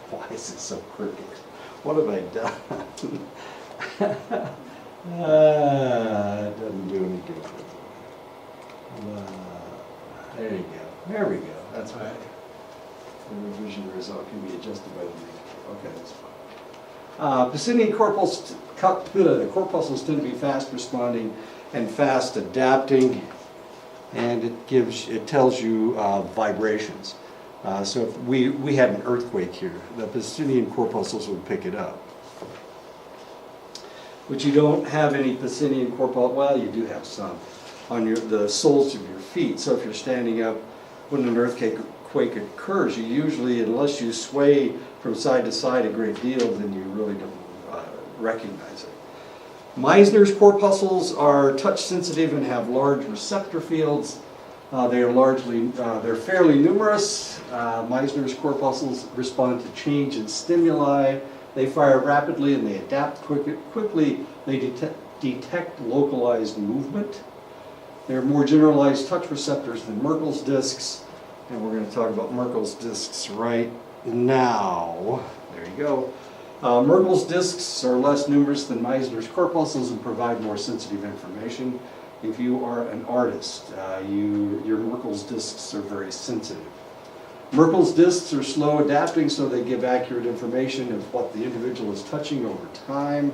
Why is it so crooked? What have I done? It doesn't do any good. There you go. There we go. That's right. The revision result can be adjusted by the maker. Okay, that's fine. Pacinian corpuscles tend to be fast responding and fast adapting, and it tells you vibrations. So if we had an earthquake here, the Pacinian corpuscles would pick it up. But you don't have any Pacinian corpuscle. Well, you do have some on the soles of your feet. So if you're standing up when an earthquake occurs, you usually, unless you sway from side to side a great deal, then you really don't recognize it. Meissner's corpuscles are touch sensitive and have large receptor fields. They're fairly numerous. Meissner's corpuscles respond to change in stimuli. They fire rapidly and they adapt quickly. They detect localized movement. They're more generalized touch receptors than Merkels discs, and we're going to talk about Merkels discs right now. There you go. Merkels discs are less numerous than Meissner's corpuscles and provide more sensitive information. If you are an artist, your Merkels discs are very sensitive. Merkels discs are slow adapting, so they give accurate information of what the individual is touching over time.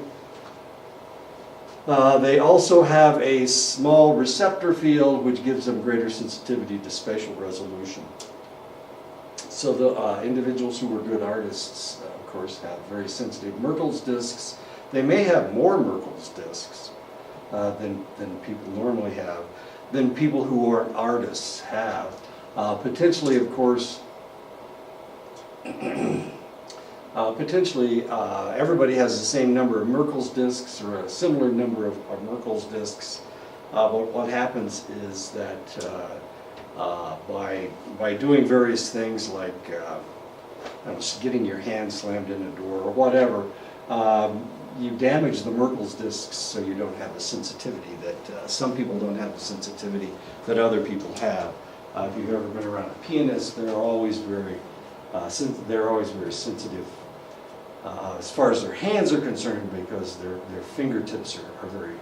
They also have a small receptor field, which gives them greater sensitivity to spatial resolution. So the individuals who are good artists, of course, have very sensitive Merkels discs. They may have more Merkels discs than people normally have, than people who aren't artists have. Potentially, of course, everybody has the same number of Merkels discs or a similar number of Merkels discs. But what happens is that by doing various things like getting your hand slammed in a door or whatever, you damage the Merkels discs, so you don't have the sensitivity that some people don't have the sensitivity that other people have. If you've ever been around a pianist, they're always very sensitive as far as their hands are concerned, because their fingertips are very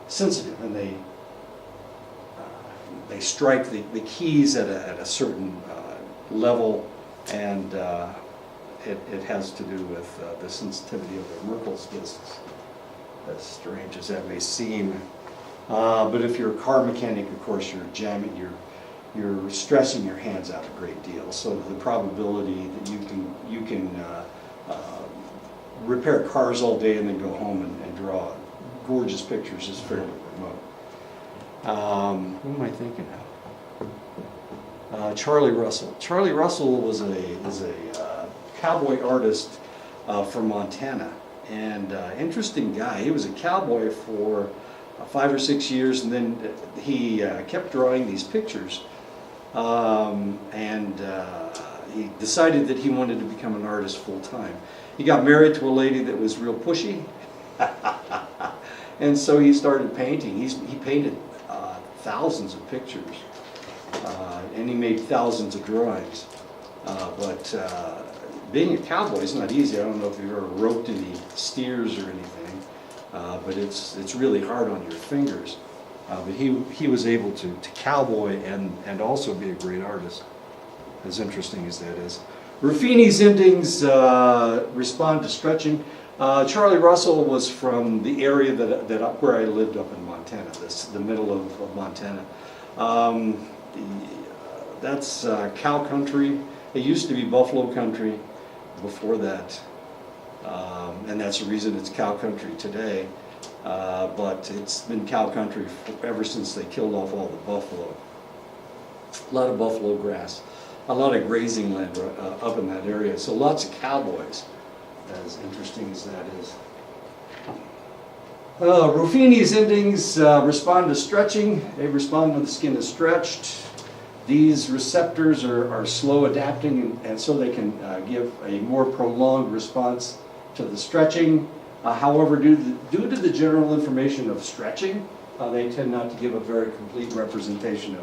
sensitive, and they strike the keys at a certain level, and it has to do with the sensitivity of their Merkels discs, as strange as that may seem. But if you're a car mechanic, of course, you're stressing your hands out a great deal. So the probability that you can repair cars all day and then go home and draw gorgeous pictures is fairly remote. Who am I thinking of? Charlie Russell. Charlie Russell was a cowboy artist from Montana, and interesting guy. He was a cowboy for 5 or 6 years, and then he kept drawing these pictures, and he decided that he wanted to become an artist full time. He got married to a lady that was real pushy, and so he started painting. He painted thousands of pictures, and he made thousands of drawings. But being a cowboy is not easy. I don't know if you've ever roped any steers or anything, but it's really hard on your fingers. But he was able to cowboy and also be a great artist, as interesting as that is. Ruffinis endings respond to stretching. Charlie Russell was from the area where I lived up in Montana, the middle of Montana. That's cow country. It used to be buffalo country before that, and that's the reason it's cow country today. But it's been cow country ever since they killed off all the buffalo. A lot of buffalo grass, a lot of grazing land up in that area. So lots of cowboys, as interesting as that is. Ruffini's endings respond to stretching. They respond when the skin is stretched. These receptors are slow adapting, and so they can give a more prolonged response to the stretching. However, due to the general information of stretching, they tend not to give a very complete representation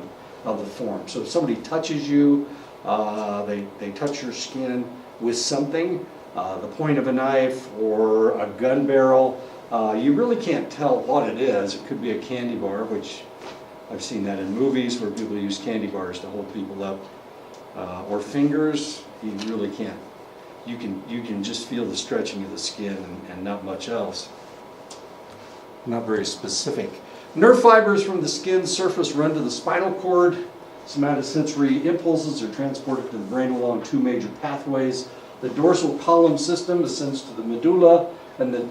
of the form. So if somebody touches you, They touch your skin with something, the point of a knife or a gun barrel. You really can't tell what it is. It could be a candy bar, which I've seen that in movies where people use candy bars to hold people up, or fingers. You really can't. You can just feel the stretching of the skin and not much else. Not very specific. Nerve fibers from the skin surface run to the spinal cord. Somatosensory impulses are transported to the brain along two major pathways. The dorsal column system ascends to the medulla, and the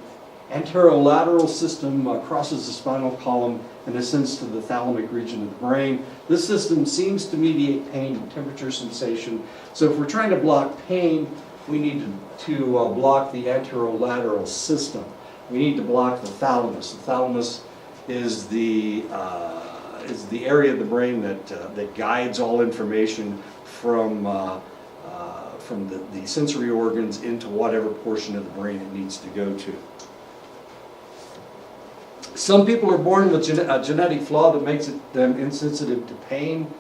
anterolateral system crosses the spinal column and ascends to the thalamic region of the brain. This system seems to mediate pain and temperature sensation. So if we're trying to block pain, we need to block the anterolateral system. We need to block the thalamus. The thalamus is the area of the brain that guides all information from the sensory organs into whatever portion of the brain it needs to go to. Some people are born with a genetic flaw that makes them insensitive to pain.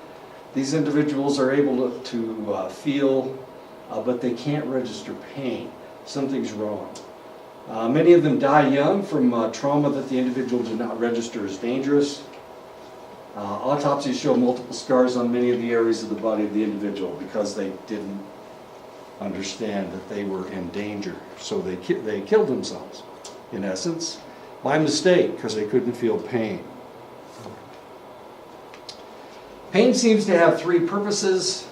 These individuals are able to feel, but they can't register pain. Something's wrong. Many of them die young from trauma that the individual did not register as dangerous. Autopsies show multiple scars on many of the areas of the body of the individual because they didn't understand that they were in danger. So they killed themselves, in essence, by mistake because they couldn't feel pain. Pain seems to have three purposes.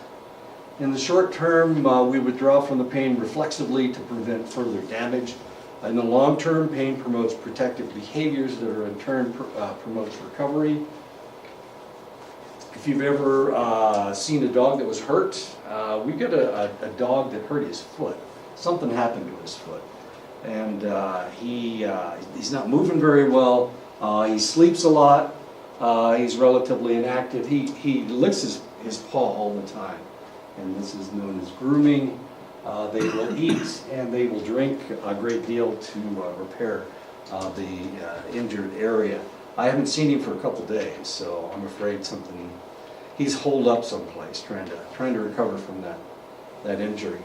In the short term, we withdraw from the pain reflexively to prevent further damage. In the long term, pain promotes protective behaviors that are in turn promotes recovery. If you've ever seen a dog that was hurt, we got a dog that hurt his foot. Something happened to his foot. And he's not moving very well. He sleeps a lot. He's relatively inactive. He licks his paw all the time. And this is known as grooming. They will eat and they will drink a great deal to repair the injured area. I haven't seen him for a couple days, so I'm afraid he's holed up someplace trying to recover from that injury.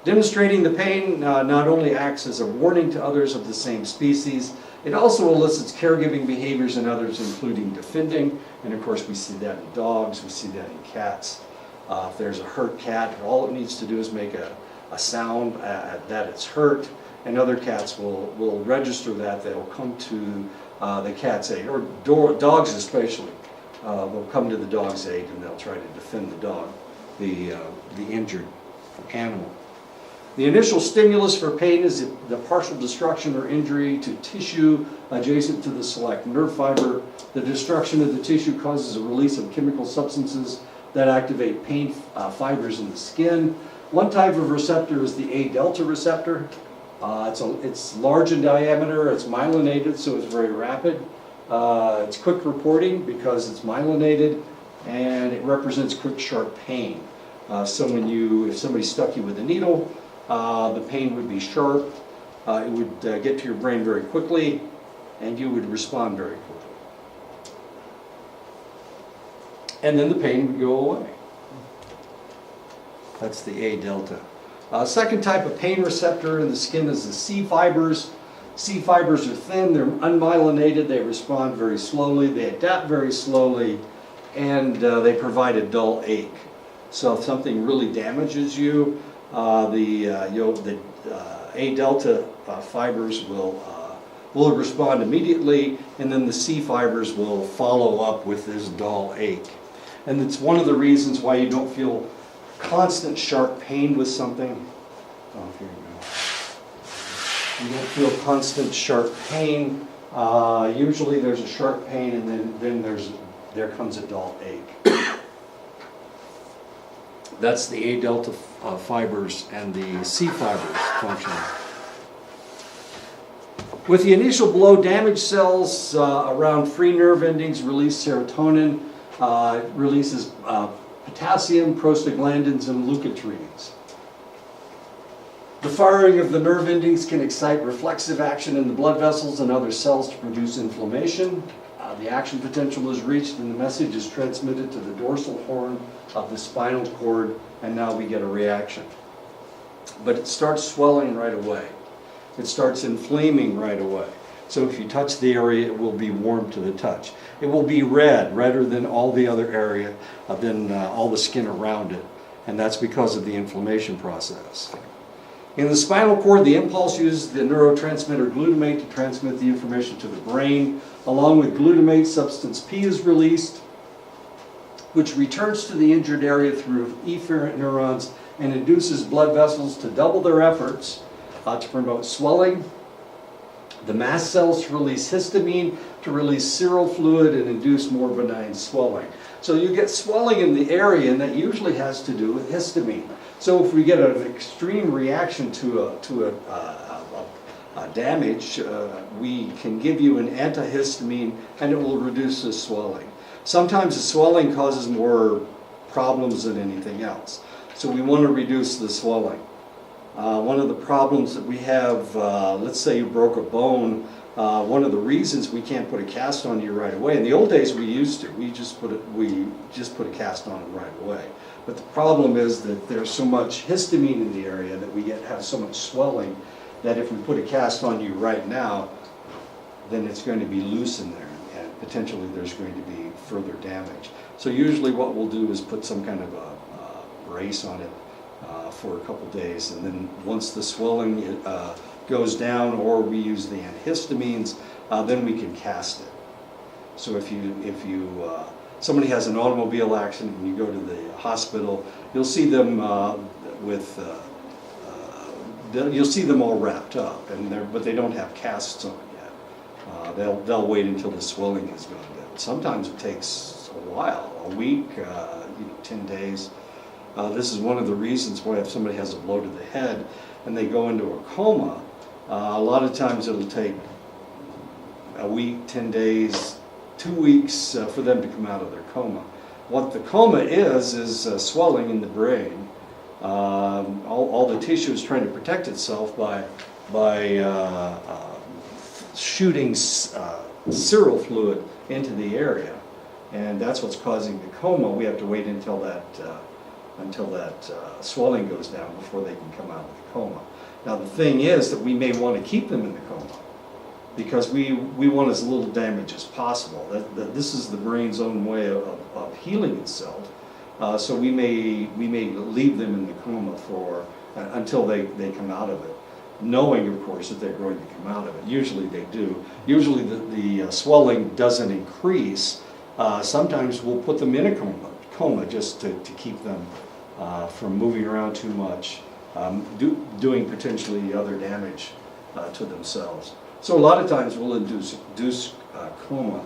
Demonstrating the pain not only acts as a warning to others of the same species, it also elicits caregiving behaviors in others, including defending, and of course we see that in dogs, we see that in cats. If there's a hurt cat, all it needs to do is make a sound that it's hurt, and other cats will register that. They'll come to the cat's aid, or dogs especially. They'll come to the dog's aid and they'll try to defend the dog, the injured animal. The initial stimulus for pain is the partial destruction or injury to tissue adjacent to the select nerve fiber. The destruction of the tissue causes a release of chemical substances that activate pain fibers in the skin. One type of receptor is the A delta receptor. It's large in diameter, it's myelinated, so it's very rapid. It's quick reporting because it's myelinated, and it represents quick, sharp pain. So if somebody stuck you with a needle, the pain would be sharp. It would get to your brain very quickly, and you would respond very quickly. And then the pain would go away. That's the A delta. Second type of pain receptor in the skin is the C fibers. C fibers are thin, they're unmyelinated, they respond very slowly, they adapt very slowly, and they provide a dull ache. So if something really damages you, the A delta fibers will respond immediately, and then the C fibers will follow up with this dull ache. And it's one of the reasons why you don't feel constant sharp pain with something. Oh, here you go. You don't feel constant sharp pain. Usually there's a sharp pain, and then there comes a dull ache. That's the A delta fibers and the C fibers functioning. With the initial blow, damaged cells around free nerve endings release serotonin. It releases potassium, prostaglandins, and leukotrienes. The firing of the nerve endings can excite reflexive action in the blood vessels and other cells to produce inflammation. the action potential is reached and the message is transmitted to the dorsal horn of the spinal cord, and now we get a reaction. But it starts swelling right away. It starts inflaming right away. So if you touch the area, it will be warm to the touch. It will be red, redder than all the other area, than all the skin around it. And that's because of the inflammation process. In the spinal cord, the impulse uses the neurotransmitter glutamate to transmit the information to the brain. Along with glutamate, substance P is released, which returns to the injured area through efferent neurons and induces blood vessels to double their efforts to promote swelling. The mast cells release histamine to release seral fluid and induce more benign swelling. So you get swelling in the area, and that usually has to do with histamine. So if we get an extreme reaction to a damage, we can give you an antihistamine and it will reduce the swelling. Sometimes the swelling causes more problems than anything else. So we want to reduce the swelling. One of the problems that we have, let's say you broke a bone, one of the reasons we can't put a cast on you right away, in the old days we used to, we just put a cast on it right away. But the problem is that there's so much histamine in the area that we have so much swelling that if we put a cast on you right now, then it's going to be loose in there and potentially there's going to be further damage. So usually what we'll do is put some kind of a brace on it for a couple days, and then once the swelling goes down, or we use the antihistamines, then we can cast it. So if somebody has an automobile accident and you go to the hospital, you'll see them you'll see them all wrapped up, but they don't have casts on yet. They'll wait until the swelling is gone down. Sometimes it takes a while, a week, 10 days. This is one of the reasons why if somebody has a blow to the head and they go into a coma, a lot of times it'll take a week, 10 days, 2 weeks for them to come out of their coma. What the coma is swelling in the brain. All the tissue is trying to protect itself by shooting seral fluid into the area, and that's what's causing the coma. We have to wait until that swelling goes down before they can come out of the coma. Now the thing is that we may want to keep them in the coma because we want as little damage as possible. This is the brain's own way of healing itself. So we may leave them in the coma until they come out of it, knowing of course that they're going to come out of it. Usually they do. Usually the swelling doesn't increase. Sometimes we'll put them in a coma just to keep them from moving around too much, doing potentially other damage to themselves. So a lot of times we'll induce coma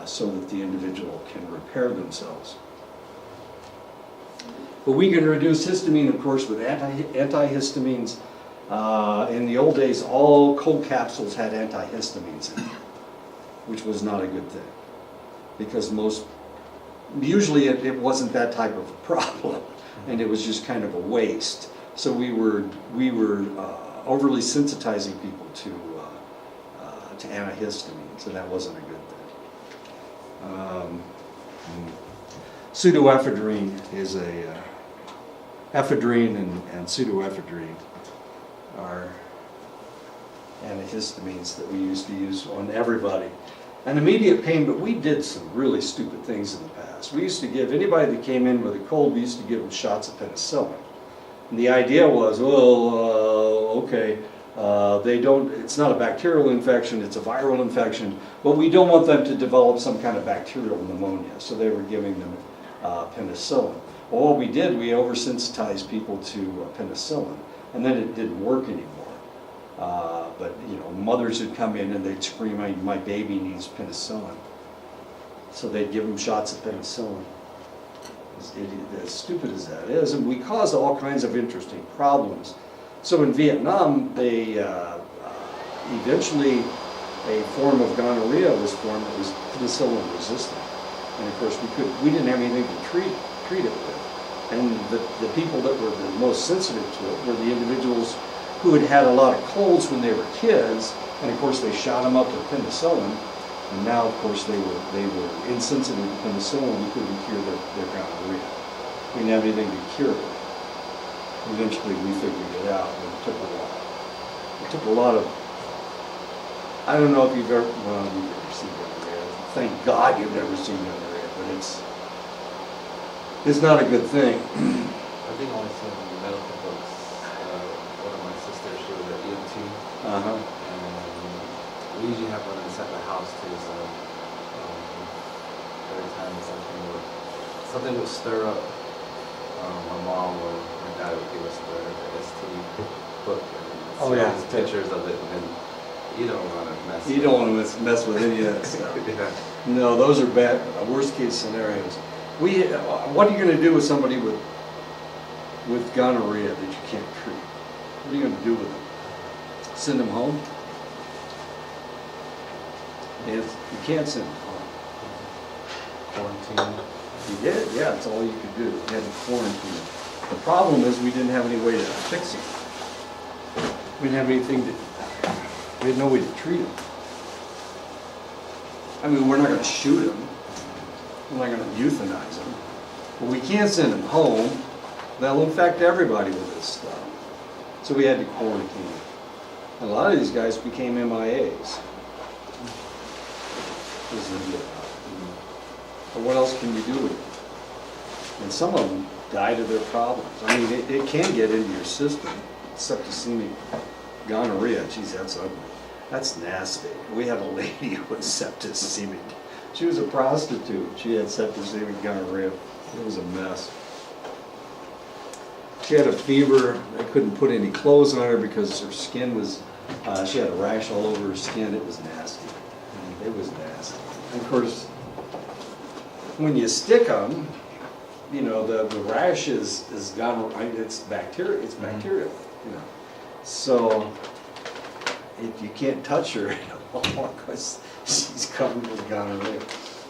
so that the individual can repair themselves. But we can reduce histamine, of course, with antihistamines. In the old days, all cold capsules had antihistamines in them, which was not a good thing, because usually it wasn't that type of a problem, and it was just kind of a waste. So we were overly sensitizing people to antihistamines, and that wasn't a good thing. Pseudoephedrine is ephedrine and pseudoephedrine are antihistamines that we used to use on everybody. And immediate pain, but we did some really stupid things in the past. We used to give anybody that came in with a cold, we used to give them shots of penicillin. And the idea was, it's not a bacterial infection, it's a viral infection, but we don't want them to develop some kind of bacterial pneumonia, so they were giving them penicillin. Well, what we did, we oversensitized people to penicillin, and then it didn't work anymore. But mothers would come in and they'd scream, my baby needs penicillin. So they'd give them shots of penicillin. As stupid as that is, and we caused all kinds of interesting problems. So in Vietnam, eventually a form of gonorrhea was formed that was penicillin resistant. And of course we didn't have anything to treat it with. And the people that were the most sensitive to it were the individuals who had had a lot of colds when they were kids, and of course they shot them up with penicillin, And now, of course, they were insensitive to penicillin. We couldn't cure their gonorrhea. We didn't have anything to cure it. Eventually, we figured it out, but it took a while. It took a lot of. I don't know if you've ever seen gonorrhea. Thank God you've never seen gonorrhea, but it's not a good thing. I think only seen in medical books. One of my sisters, she was at EMT. Uh-huh. We usually have one inside the house too, so every time something would stir up, my mom or my dad would give us the ST book and see all these pictures of it, and then you don't want to mess. You don't want to mess with any of that stuff. Yeah. No, those are bad, worst case scenarios. What are you going to do with somebody with gonorrhea that you can't treat? What are you going to do with them? Send them home? You can't send them home. Quarantine. You did? Yeah, that's all you could do. You had to quarantine them. The problem is we didn't have any way to fix it. We didn't have anything we had no way to treat them. I mean, we're not going to shoot them. We're not going to euthanize them. But we can't send them home. They'll infect everybody with this stuff. So we had to quarantine them. And a lot of these guys became MIAs. But what else can you do with it? And some of them died of their problems. I mean, it can get into your system. Septicemic gonorrhea, geez, that's ugly. That's nasty. We had a lady with septicemic. She was a prostitute. She had septicemic gonorrhea. It was a mess. She had a fever. I couldn't put any clothes on her because her skin was, she had a rash all over her skin. It was nasty. It was nasty. And of course, when you stick them, you know, the rash is gonorrhea. It's bacteria. It's bacterial. You know, so if you can't touch her, because she's covered with gonorrhea.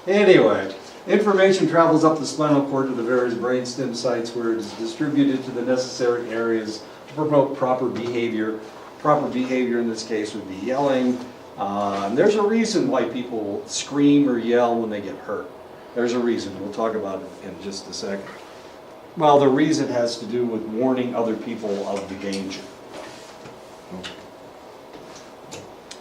Anyway, information travels up the spinal cord to the various brainstem sites where it is distributed to the necessary areas to promote proper behavior. Proper behavior in this case would be yelling. And there's a reason why people scream or yell when they get hurt. There's a reason. We'll talk about it in just a second. Well, the reason has to do with warning other people of the danger.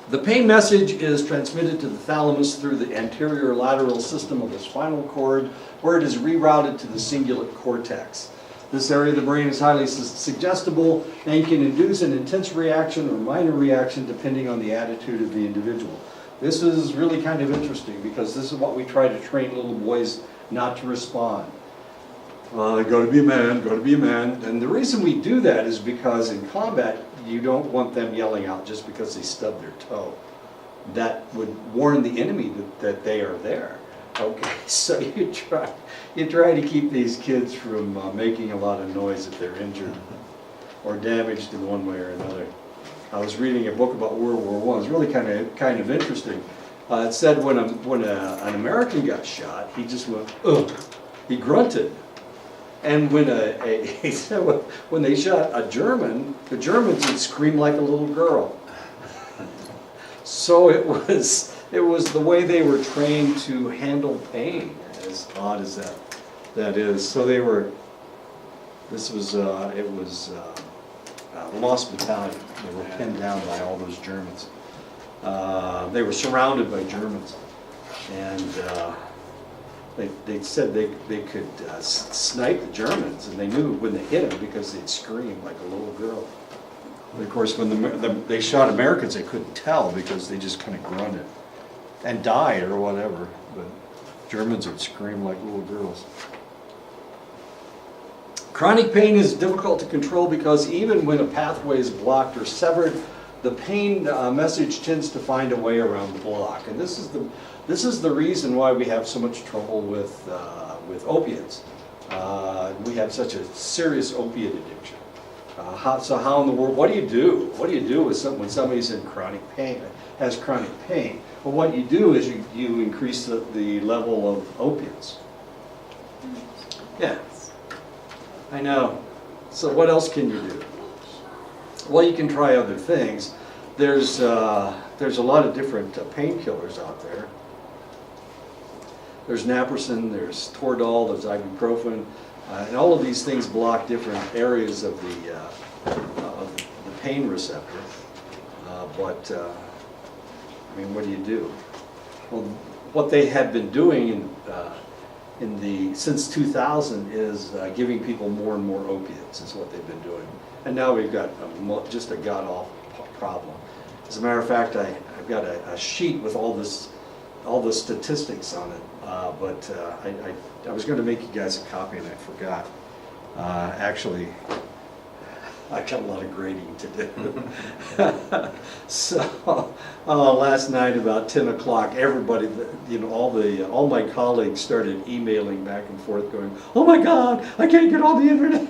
The pain message is transmitted to the thalamus through the anterior lateral system of the spinal cord, where it is rerouted to the cingulate cortex. This area of the brain is highly suggestible and can induce an intense reaction or minor reaction depending on the attitude of the individual. This is really kind of interesting because this is what we try to train little boys not to respond. Go to be a man, go to be a man. And the reason we do that is because in combat, you don't want them yelling out just because they stub their toe. That would warn the enemy that they are there. Okay, so you try to keep these kids from making a lot of noise if they're injured or damaged in one way or another. I was reading a book about World War I. It's really kind of interesting. It said when an American got shot, he just went, ugh. He grunted. And when he said when they shot a German, the Germans would scream like a little girl. So it was the way they were trained to handle pain, as odd as that is. So it was Lost Battalion. They were pinned down by all those Germans. They were surrounded by Germans. And they said they could snipe the Germans, and they knew when they hit them because they'd scream like a little girl. But of course, when they shot Americans, they couldn't tell because they just kind of grunted and died or whatever. But Germans would scream like little girls. Chronic pain is difficult to control because even when a pathway is blocked or severed, the pain message tends to find a way around the block. And this is the reason why we have so much trouble with opiates. We have such a serious opiate addiction. So how in the world, what do you do? What do you do with when somebody's in chronic pain, has chronic pain? Well, what you do is you increase the level of opiates. Yeah, I know. So what else can you do? Well, you can try other things. There's a lot of different painkillers out there. There's naproxen, there's Toradol, there's ibuprofen, and all of these things block different areas of the pain receptor. I mean, what do you do? Well, what they have been doing since 2000 is giving people more and more opiates is what they've been doing. And now we've got just a god-awful problem. As a matter of fact, I've got a sheet with all the statistics on it, but I was going to make you guys a copy and I forgot. Actually, I got a lot of grading to do. So last night about 10 o'clock, everybody, all my colleagues started emailing back and forth going, "Oh my God, I can't get on the internet."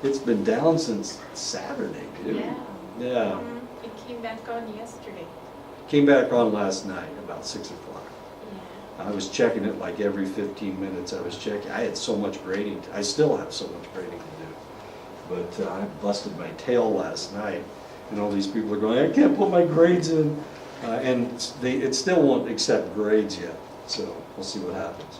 It's been down since Saturday, dude. Yeah. Yeah. It came back on yesterday. Came back on last night about 6 o'clock. Yeah. I was checking it like every 15 minutes. I was checking. I had so much grading. I still have so much grading to do. But I busted my tail last night, and all these people are going, "I can't put my grades in," and it still won't accept grades yet. So we'll see what happens.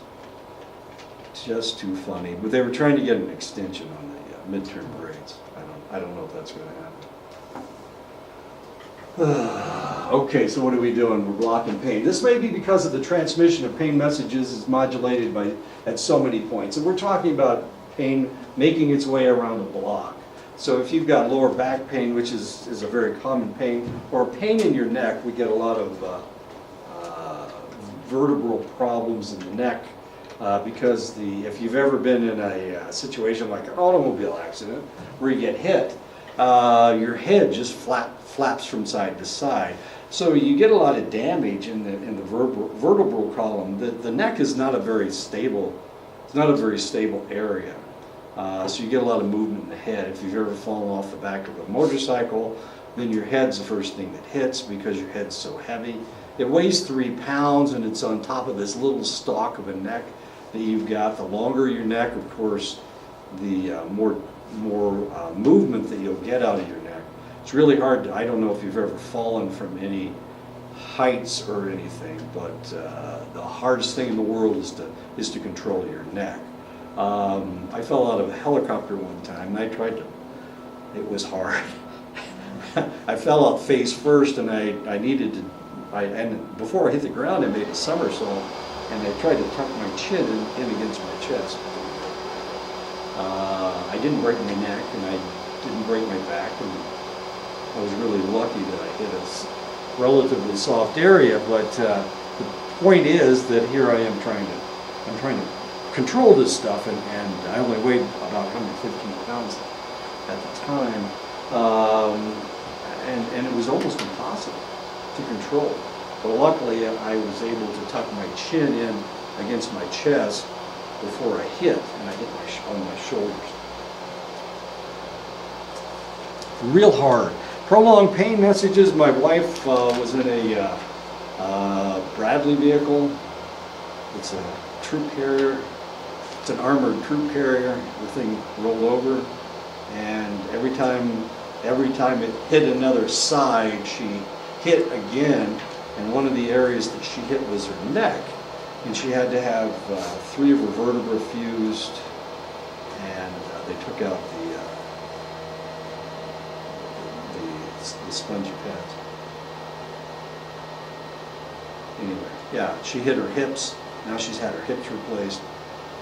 It's just too funny. But they were trying to get an extension on the midterm grades. I don't know if that's going to happen. Okay, so what are we doing? We're blocking pain. This may be because of the transmission of pain messages is modulated at so many points. And we're talking about pain making its way around the block. So if you've got lower back pain, which is a very common pain, or pain in your neck, we get a lot of vertebral problems in the neck because if you've ever been in a situation like an automobile accident where you get hit, your head just flaps from side to side. So you get a lot of damage in the vertebral column. The neck is not a very stable. It's not a very stable area. So you get a lot of movement in the head. If you've ever fallen off the back of a motorcycle, then your head's the first thing that hits because your head's so heavy. It weighs 3 pounds and it's on top of this little stalk of a neck that you've got. The longer your neck, of course, the more movement that you'll get out of your neck. It's really hard I don't know if you've ever fallen from any heights or anything, but the hardest thing in the world is to control your neck. I fell out of a helicopter one time and I tried to, it was hard. I fell out face first and I needed to, and before I hit the ground I made a somersault and I tried to tuck my chin in against my chest. I didn't break my neck and I didn't break my back, and I was really lucky that I hit a relatively soft area, but the point is that here I am trying to control this stuff, and I only weighed about 115 pounds at the time, and it was almost impossible to control. But luckily I was able to tuck my chin in against my chest before I hit, and I hit on my shoulders. Real hard. Prolonged pain messages. My wife was in a Bradley vehicle. It's a troop carrier. It's an armored troop carrier. The thing rolled over, and every time it hit another side, she hit again, and one of the areas that she hit was her neck, and she had to have 3 of her vertebrae fused, and they took out the spongy pads. Anyway, yeah, she hit her hips. Now she's had her hips replaced.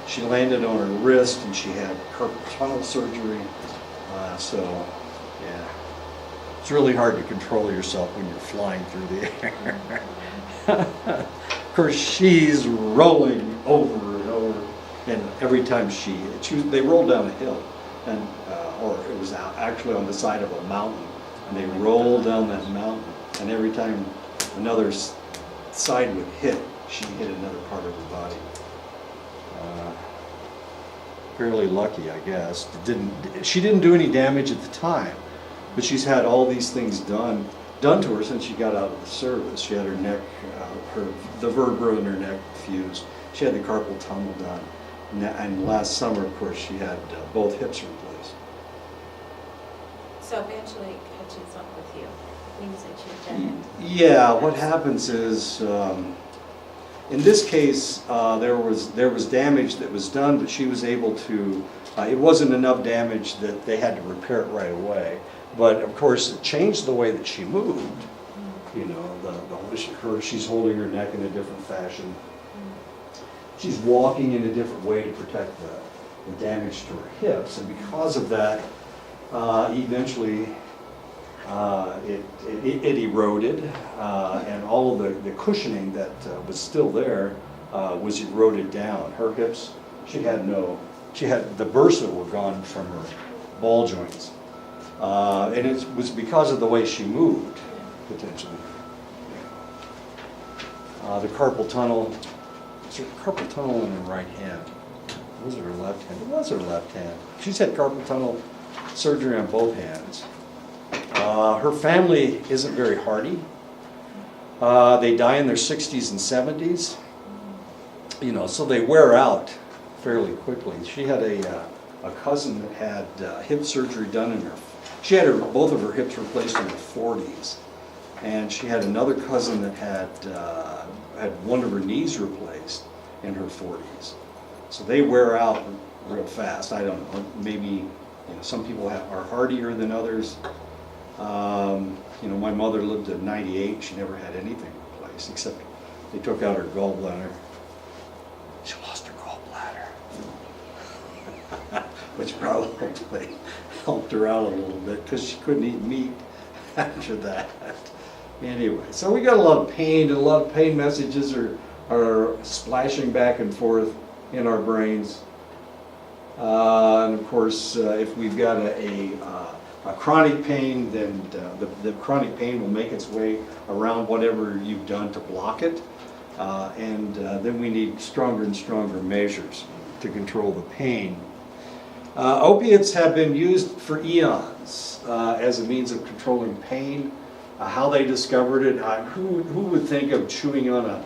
She landed on her wrist and she had carpal tunnel surgery. So, yeah, it's really hard to control yourself when you're flying through the air. Of course, she's rolling over and over, and every time they rolled down a hill, and or it was actually on the side of a mountain, and they rolled down that mountain, and every time another side would hit, she hit another part of her body. Fairly lucky, I guess. She didn't do any damage at the time, but she's had all these things done to her since she got out of the service. She had her neck, the vertebra in her neck fused. She had the carpal tunnel done, and last summer, of course, she had both hips replaced. So eventually it catches up with you. It means that you've done it. Yeah, what happens is In this case, there was damage that was done, but she was able to, it wasn't enough damage that they had to repair it right away. But of course, it changed the way that she moved. You know, she's holding her neck in a different fashion. She's walking in a different way to protect the damage to her hips, and because of that, eventually it eroded, and all of the cushioning that was still there was eroded down. Her hips, she had the bursa were gone from her ball joints, and it was because of the way she moved, potentially. The carpal tunnel. Is her carpal tunnel in her right hand? Was it her left hand? It was her left hand. She's had carpal tunnel surgery on both hands. Her family isn't very hardy. They die in their 60s and 70s. You know, so they wear out fairly quickly. She had a cousin that had hip surgery done in her. She had both of her hips replaced in her 40s, and she had another cousin that had one of her knees replaced in her 40s. So they wear out real fast. I don't know. Maybe some people are hardier than others. You know, my mother lived at 98. She never had anything replaced except they took out her gallbladder. She lost her gallbladder, which probably helped her out a little bit because she couldn't eat meat after that. Anyway, so we got a lot of pain, and a lot of pain messages are splashing back and forth in our brains. And of course, if we've got a chronic pain, then the chronic pain will make its way around whatever you've done to block it. And then we need stronger and stronger measures to control the pain. Opiates have been used for eons as a means of controlling pain. How they discovered it, who would think of chewing on a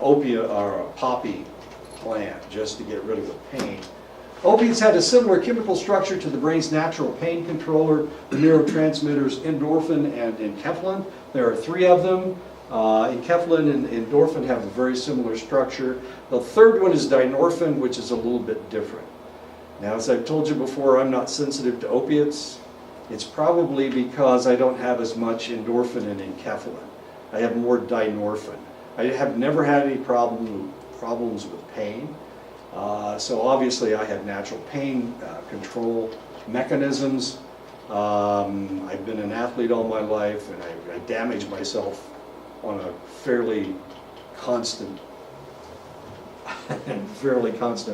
opiate or a poppy plant just to get rid of the pain? Opiates had a similar chemical structure to the brain's natural pain controller, the neurotransmitters endorphin and enkephalin. There are 3 of them. Enkephalin and endorphin have a very similar structure. The third one is dynorphin, which is a little bit different. Now, as I've told you before, I'm not sensitive to opiates. It's probably because I don't have as much endorphin and enkephalin. I have more dynorphin. I have never had any problems with pain. So obviously I have natural pain control mechanisms. I've been an athlete all my life, and I damage myself on a fairly constant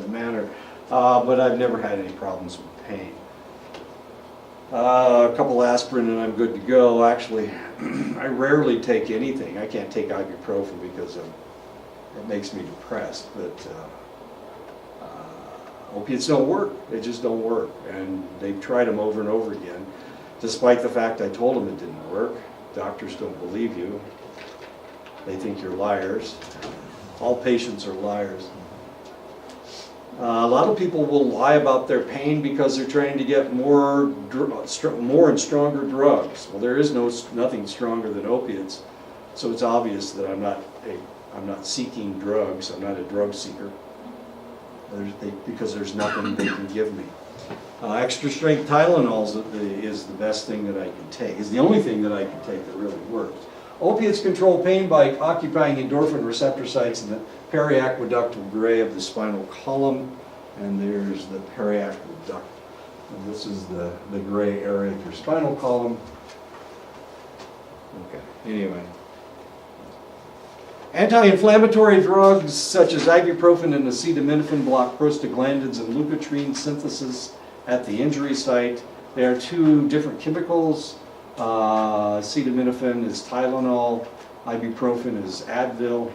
manner. But I've never had any problems with pain. A couple aspirin and I'm good to go. Actually, I rarely take anything. I can't take ibuprofen because it makes me depressed. But opiates don't work. They just don't work. And they've tried them over and over again, despite the fact I told them it didn't work. Doctors don't believe you. They think you're liars. All patients are liars. A lot of people will lie about their pain because they're trying to get more and stronger drugs. Well, there is nothing stronger than opiates, so it's obvious that I'm not seeking drugs. I'm not a drug seeker because there's nothing they can give me. Extra strength Tylenol is the best thing that I can take. Is the only thing that I can take that really works. Opiates control pain by occupying endorphin receptor sites in the periaqueductal gray of the spinal column, and there's the periaqueduct. And this is the gray area of your spinal column. Okay, anyway. Anti-inflammatory drugs such as ibuprofen and acetaminophen block prostaglandins and leukotriene synthesis at the injury site. There are 2 different chemicals. Acetaminophen is Tylenol, ibuprofen is Advil.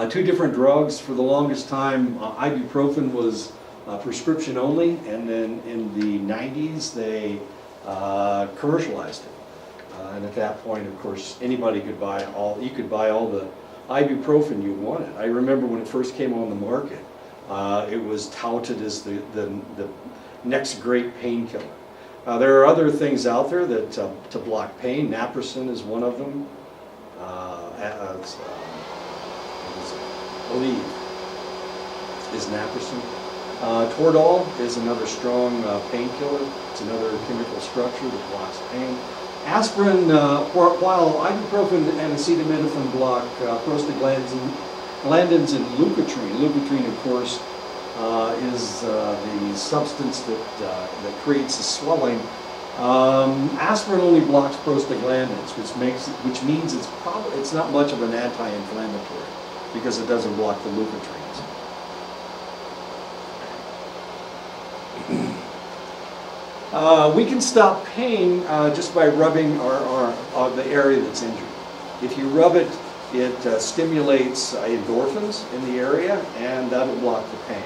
2 different drugs. For the longest time, ibuprofen was prescription only, and then in the 90s they commercialized it. And at that point, of course, anybody could buy you could buy all the ibuprofen you wanted. I remember when it first came on the market, it was touted as the next great painkiller. There are other things out there that to block pain. Naproxen is one of them. Aleve is naproxen. Toradol is another strong painkiller. It's another chemical structure that blocks pain. Aspirin, while ibuprofen and acetaminophen block prostaglandins and leukotriene. Leukotriene, of course, is the substance that creates the swelling. Aspirin only blocks prostaglandins, which means it's not much of an anti-inflammatory because it doesn't block the leukotrienes. We can stop pain just by rubbing the area that's injured. If you rub it, it stimulates endorphins in the area, and that'll block the pain.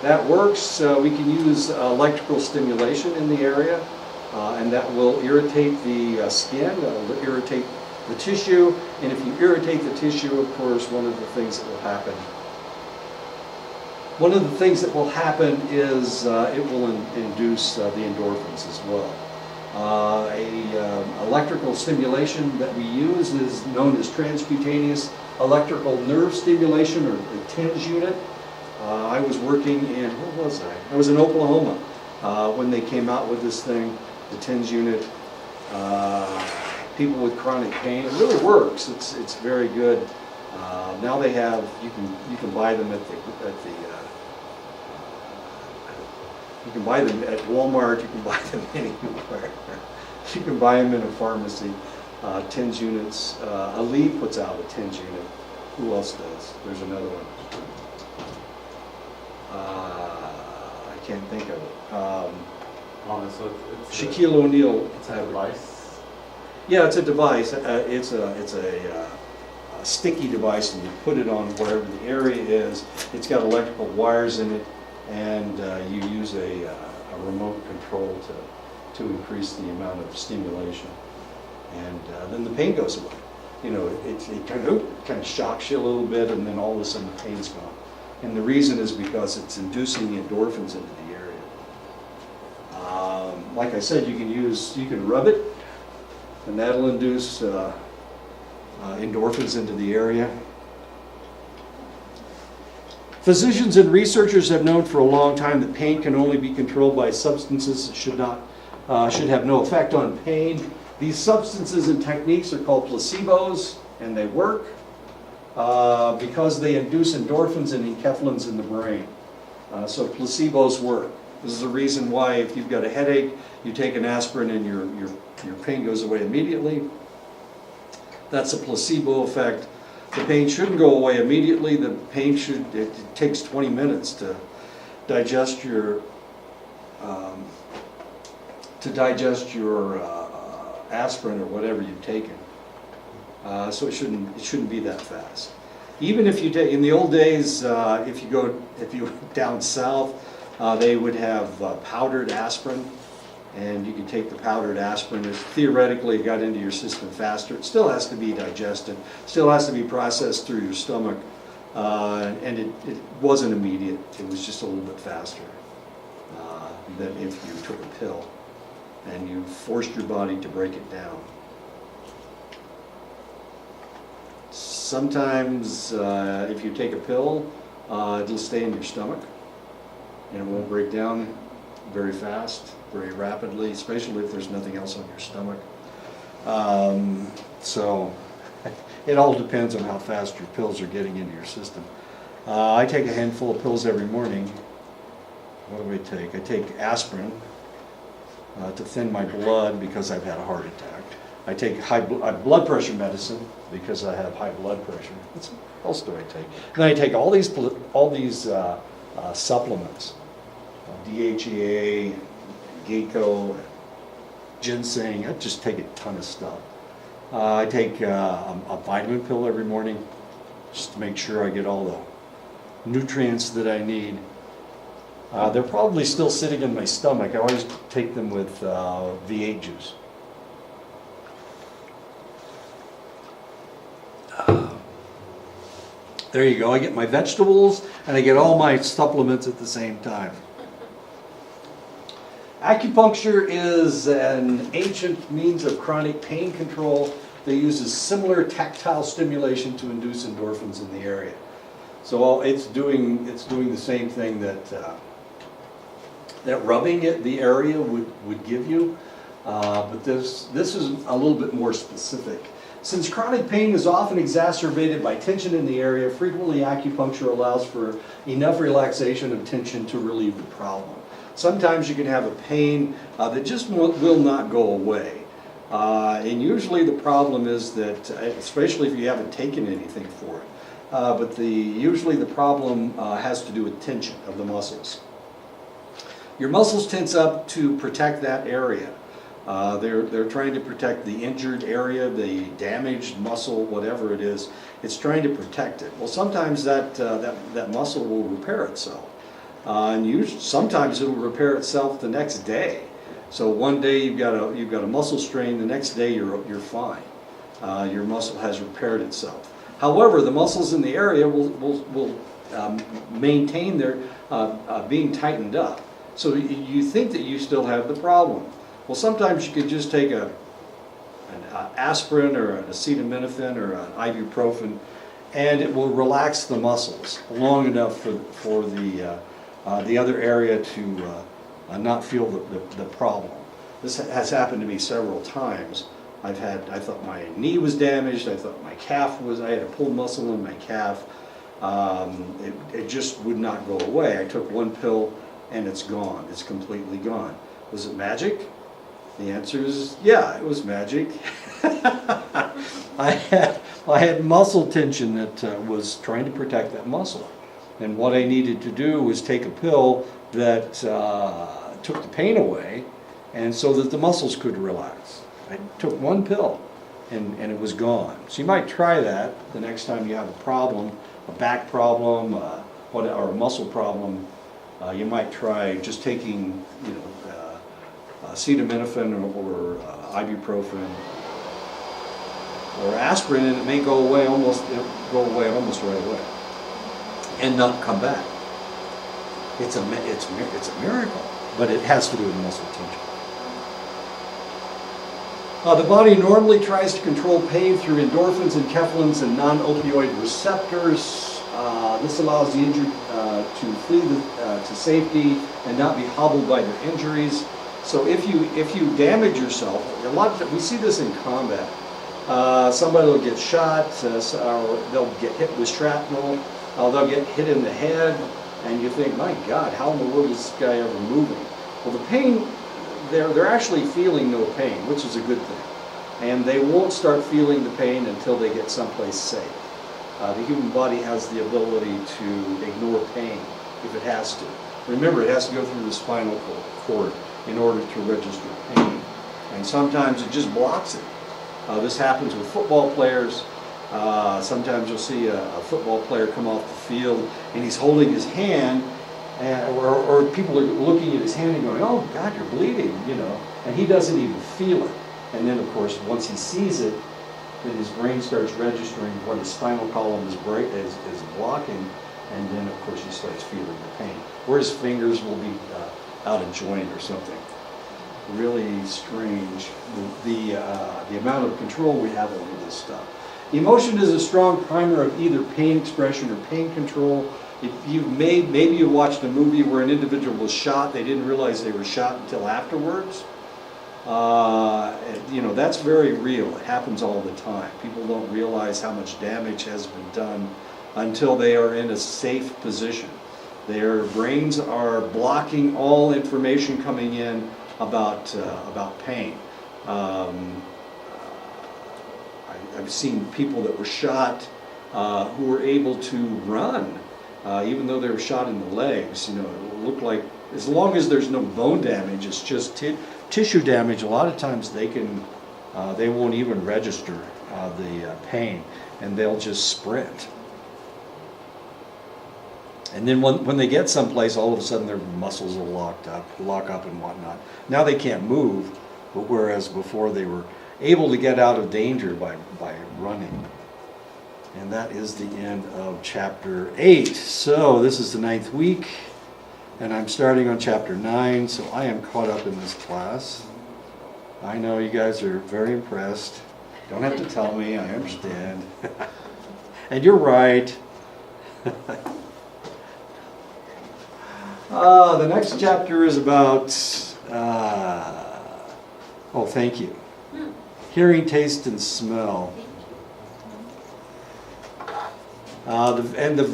That works. We can use electrical stimulation in the area, and that will irritate the skin, that will irritate the tissue, and if you irritate the tissue, of course, one of the things that will happen is it will induce the endorphins as well. Electrical stimulation that we use is known as transcutaneous electrical nerve stimulation, or the TENS unit. I was working in, where was I? I was in Oklahoma when they came out with this thing, the TENS unit. People with chronic pain, it really works. It's very good. Now they have, you can buy them you can buy them at Walmart, you can buy them anywhere. You can buy them in a pharmacy. TENS units. Aleve puts out a TENS unit. Who else does? There's another one. I can't think of it. So it's Shaquille O'Neal. It's a device. Yeah, it's a device. It's a sticky device, and you put it on wherever the area is. It's got electrical wires in it, and you use a remote control to increase the amount of stimulation, and then the pain goes away. You know, it kind of shocks you a little bit, and then all of a sudden the pain's gone. And the reason is because it's inducing endorphins into the area. Like I said, you can rub it, and that'll induce endorphins into the area. Physicians and researchers have known for a long time that pain can only be controlled by substances that should have no effect on pain. These substances and techniques are called placebos, and they work because they induce endorphins and enkephalins in the brain. So placebos work. This is the reason why if you've got a headache, you take an aspirin and your pain goes away immediately. That's a placebo effect. The pain shouldn't go away immediately. The pain it takes 20 minutes to digest your aspirin or whatever you've taken. So it shouldn't be that fast. Even if you take, in the old days, if you went down south, they would have powdered aspirin, and you could take the powdered aspirin. It theoretically got into your system faster. It still has to be digested, still has to be processed through your stomach, and it wasn't immediate. It was just a little bit faster than if you took a pill and you forced your body to break it down. Sometimes if you take a pill, it'll stay in your stomach and it won't break down very fast, very rapidly, especially if there's nothing else on your stomach. So it all depends on how fast your pills are getting into your system. I take a handful of pills every morning. What do I take? I take aspirin to thin my blood because I've had a heart attack. I take high blood pressure medicine because I have high blood pressure. What else do I take? Then I take all these supplements, DHEA, Ginkgo, ginseng. I just take a ton of stuff. I take a vitamin pill every morning just to make sure I get all the nutrients that I need. They're probably still sitting in my stomach. I always take them with V8 juice. There you go. I get my vegetables and I get all my supplements at the same time. Acupuncture is an ancient means of chronic pain control. that uses similar tactile stimulation to induce endorphins in the area. So it's doing the same thing that that rubbing the area would give you, but this is a little bit more specific. Since chronic pain is often exacerbated by tension in the area, frequently acupuncture allows for enough relaxation and tension to relieve the problem. Sometimes you can have a pain that just will not go away. And usually the problem is that, especially if you haven't taken anything for it, but usually the problem has to do with tension of the muscles. Your muscles tense up to protect that area. They're trying to protect the injured area, the damaged muscle, whatever it is. It's trying to protect it. Well, sometimes that muscle will repair itself, and sometimes it will repair itself the next day. So one day you've got a muscle strain, the next day you're fine. Your muscle has repaired itself. However, the muscles in the area will maintain their being tightened up. So you think that you still have the problem. Well, sometimes you could just take an aspirin or an acetaminophen or an ibuprofen, and it will relax the muscles long enough for the other area to not feel the problem. This has happened to me several times. I thought my knee was damaged. I thought my calf was. I had a pulled muscle in my calf. It just would not go away. I took one pill, and it's gone. It's completely gone. Was it magic? The answer is, yeah, it was magic. I had muscle tension that was trying to protect that muscle. And what I needed to do was take a pill that took the pain away, and so that the muscles could relax. I took one pill, and it was gone. So you might try that the next time you have a problem, a back problem, or a muscle problem. You might try just taking, acetaminophen or ibuprofen or aspirin, and it may go away almost right away and not come back. It's a miracle, but it has to do with muscle tension. The body normally tries to control pain through endorphins and enkephalins and non-opioid receptors. This allows the injured to flee to safety and not be hobbled by their injuries. So if you damage yourself, we see this in combat. Somebody will get shot, or they'll get hit with shrapnel, they'll get hit in the head, and you think, my God, how in the world is this guy ever moving? Well, the pain, they're actually feeling no pain, which is a good thing. And they won't start feeling the pain until they get someplace safe. The human body has the ability to ignore pain if it has to. Remember, it has to go through the spinal cord in order to register pain. And sometimes it just blocks it. This happens with football players. Sometimes you'll see a football player come off the field and he's holding his hand, or people are looking at his hand and going, oh God, you're bleeding, and he doesn't even feel it. And then of course, once he sees it, then his brain starts registering what his spinal column is blocking, and then of course he starts feeling the pain. Or his fingers will be out of joint or something. Really strange, the amount of control we have over this stuff. Emotion is a strong primer of either pain expression or pain control. If maybe you watched a movie where an individual was shot, they didn't realize they were shot until afterwards. That's very real. It happens all the time. People don't realize how much damage has been done until they are in a safe position. Their brains are blocking all information coming in about pain. I've seen people that were shot who were able to run, even though they were shot in the legs. It looked like, as long as there's no bone damage, it's just tissue damage. A lot of times they won't even register the pain, and they'll just sprint. And then when they get someplace, all of a sudden their muscles will lock up and whatnot. Now they can't move, but whereas before they were able to get out of danger by running. And that is the end of chapter 8. So this is the 9th week, and I'm starting on chapter 9, so I am caught up in this class. I know you guys are very impressed. Don't have to tell me, I understand. And you're right. The next chapter is about, oh, thank you. Hearing, taste, and smell. And the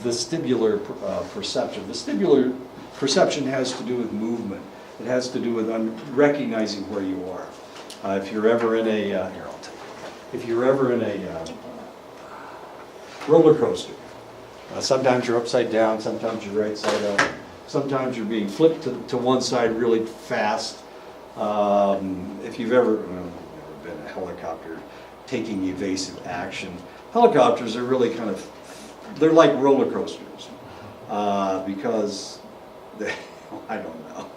vestibular perception. Vestibular perception has to do with movement. It has to do with recognizing where you are. If you're ever in a, here I'll take it. If you're ever in a roller coaster, sometimes you're upside down, sometimes you're right side up, sometimes you're being flipped to one side really fast. If you've ever been in a helicopter taking evasive action, helicopters are really kind of, they're like roller coasters because they, I don't know,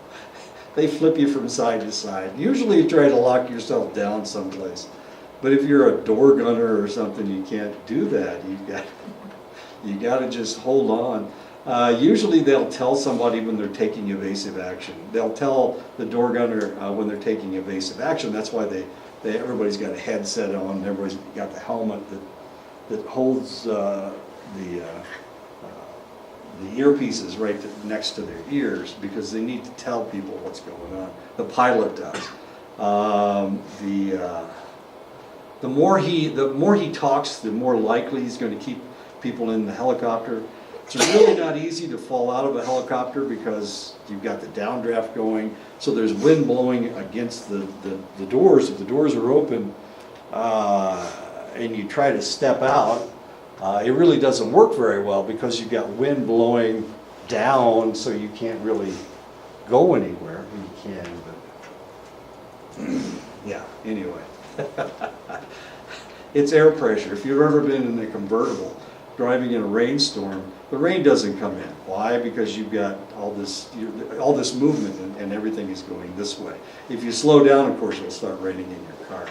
they flip you from side to side. Usually you try to lock yourself down someplace, but if you're a door gunner or something, you can't do that. You got to just hold on. Usually they'll tell somebody when they're taking evasive action. They'll tell the door gunner when they're taking evasive action. That's why everybody's got a headset on. Everybody's got the helmet that holds the earpieces right next to their ears because they need to tell people what's going on. The pilot does. The more he talks, the more likely he's going to keep people in the helicopter. It's really not easy to fall out of a helicopter because you've got the downdraft going, so there's wind blowing against the doors. If the doors are open and you try to step out, it really doesn't work very well because you've got wind blowing down, so you can't really go anywhere. You can, but yeah, anyway. It's air pressure. If you've ever been in a convertible driving in a rainstorm, the rain doesn't come in. Why? Because you've got all this movement and everything is going this way. If you slow down, of course, it'll start raining in your car.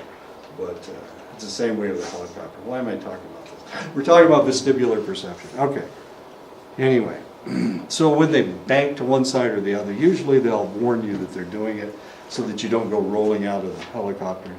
But it's the same way with a helicopter. Why am I talking about this? We're talking about vestibular perception. Okay. Anyway, so when they bank to one side or the other, usually they'll warn you that they're doing it so that you don't go rolling out of the helicopter.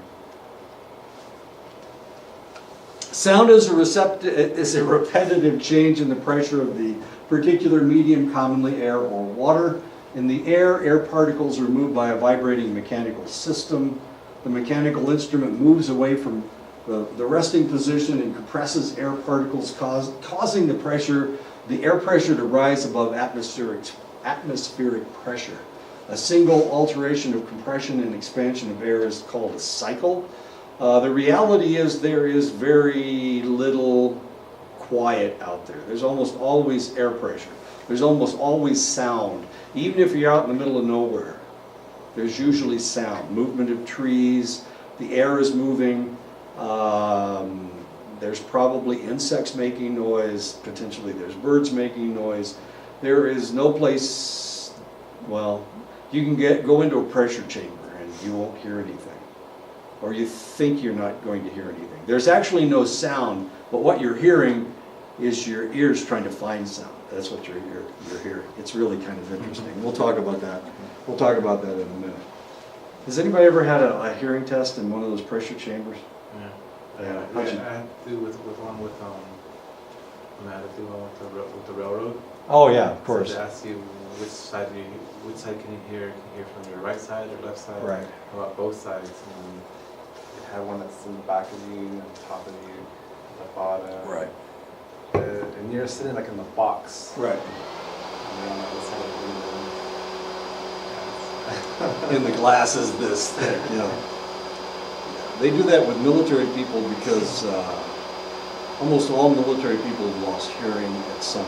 Sound is a repetitive change in the pressure of the particular medium, commonly air or water. In the air, air particles are moved by a vibrating mechanical system. The mechanical instrument moves away from the resting position and compresses air particles, causing the air pressure to rise above atmospheric pressure. A single alteration of compression and expansion of air is called a cycle. The reality is there is very little quiet out there. There's almost always air pressure. There's almost always sound. Even if you're out in the middle of nowhere, there's usually sound. Movement of trees, the air is moving. There's probably insects making noise. Potentially there's birds making noise. There is no place, well, you can go into a pressure chamber and you won't hear anything. Or you think you're not going to hear anything. There's actually no sound, but what you're hearing is your ears trying to find sound. That's what you're hearing. It's really kind of interesting. We'll talk about that. We'll talk about that in a minute. Has anybody ever had a hearing test in one of those pressure chambers? Yeah. I had to do with one with when I had to do one with the railroad. Oh yeah, of course. So they ask you which side can you hear? Can you hear from your right side or left side? Right. How about both sides? And you have one that's in the back of you, and top of you, the bottom. Right. And you're sitting like in the box. Right. And you're on the other side of the window. In the glasses this thick, you know. They do that with military people because almost all military people have lost hearing at some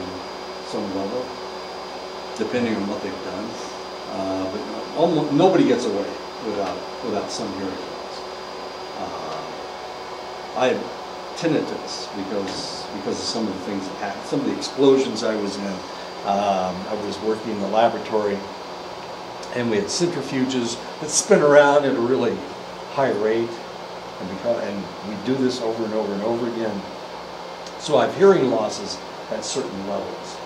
level, depending on what they've done. But almost nobody gets away without some hearing loss. I had tinnitus because of some of the things that happened, some of the explosions I was in. I was working in the laboratory, and we had centrifuges that spin around at a really high rate, and we do this over and over and over again. So I have hearing losses at certain levels.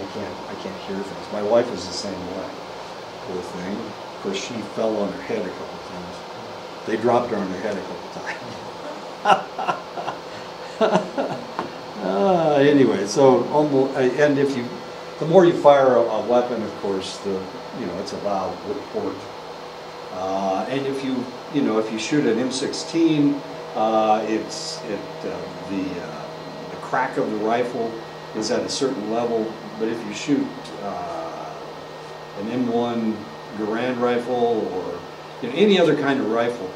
I can't hear things. My wife was the same way, poor thing. Of course, she fell on her head a couple times. They dropped her on their head a couple times. Anyway, so almost, and if you, the more you fire a weapon, of course, it's a loud report. And if you shoot an M16, the crack of the rifle is at a certain level. But if you shoot an M1 Garand rifle or any other kind of rifle,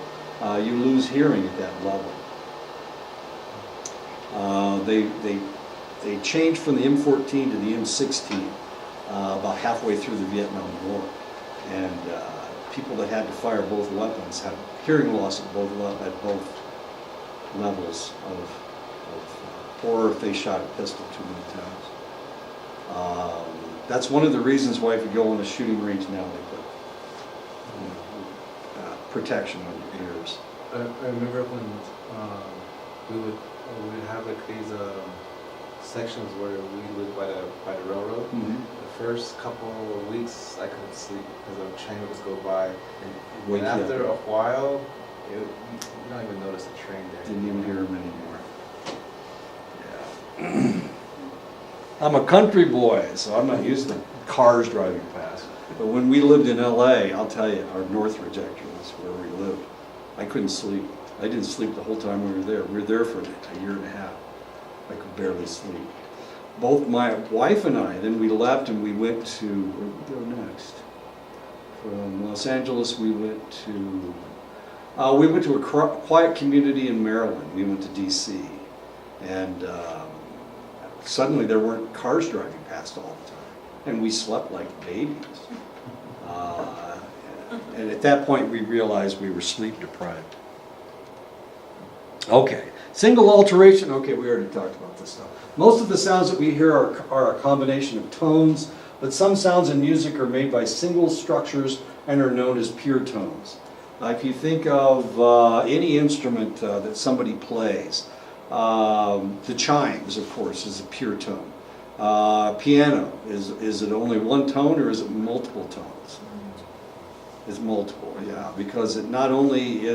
you lose hearing at that level. They changed from the M14 to the M16 about halfway through the Vietnam War, and people that had to fire both weapons had hearing loss at both levels or if they shot a pistol too many times. That's one of the reasons why if you go on a shooting range now, they put protection on your ears. I remember when we would have like these sections where we lived by the railroad. Mm-hmm. The first couple of weeks I couldn't sleep because the train would just go by, Wake and you after up. a while, you don't even notice the train there. Didn't even hear them anymore. Yeah. I'm a country boy, so I'm not used to cars driving past. But when we lived in LA, I'll tell you, our Northridge actually was where we lived. I couldn't sleep. I didn't sleep the whole time we were there. We were there for a year and a half. I could barely sleep. Both my wife and I, then we left and we went to, where did we go next? From Los Angeles, we went to a quiet community in Maryland. We went to DC. And suddenly there weren't cars driving past all the time. And we slept like babies. And at that point we realized we were sleep deprived. Okay, single alteration. Okay, we already talked about this stuff. Most of the sounds that we hear are a combination of tones, but some sounds in music are made by single structures and are known as pure tones. If you think of any instrument that somebody plays, the chimes, of course, is a pure tone. Piano, is it only one tone or is it multiple tones? It's multiple, yeah, because it not only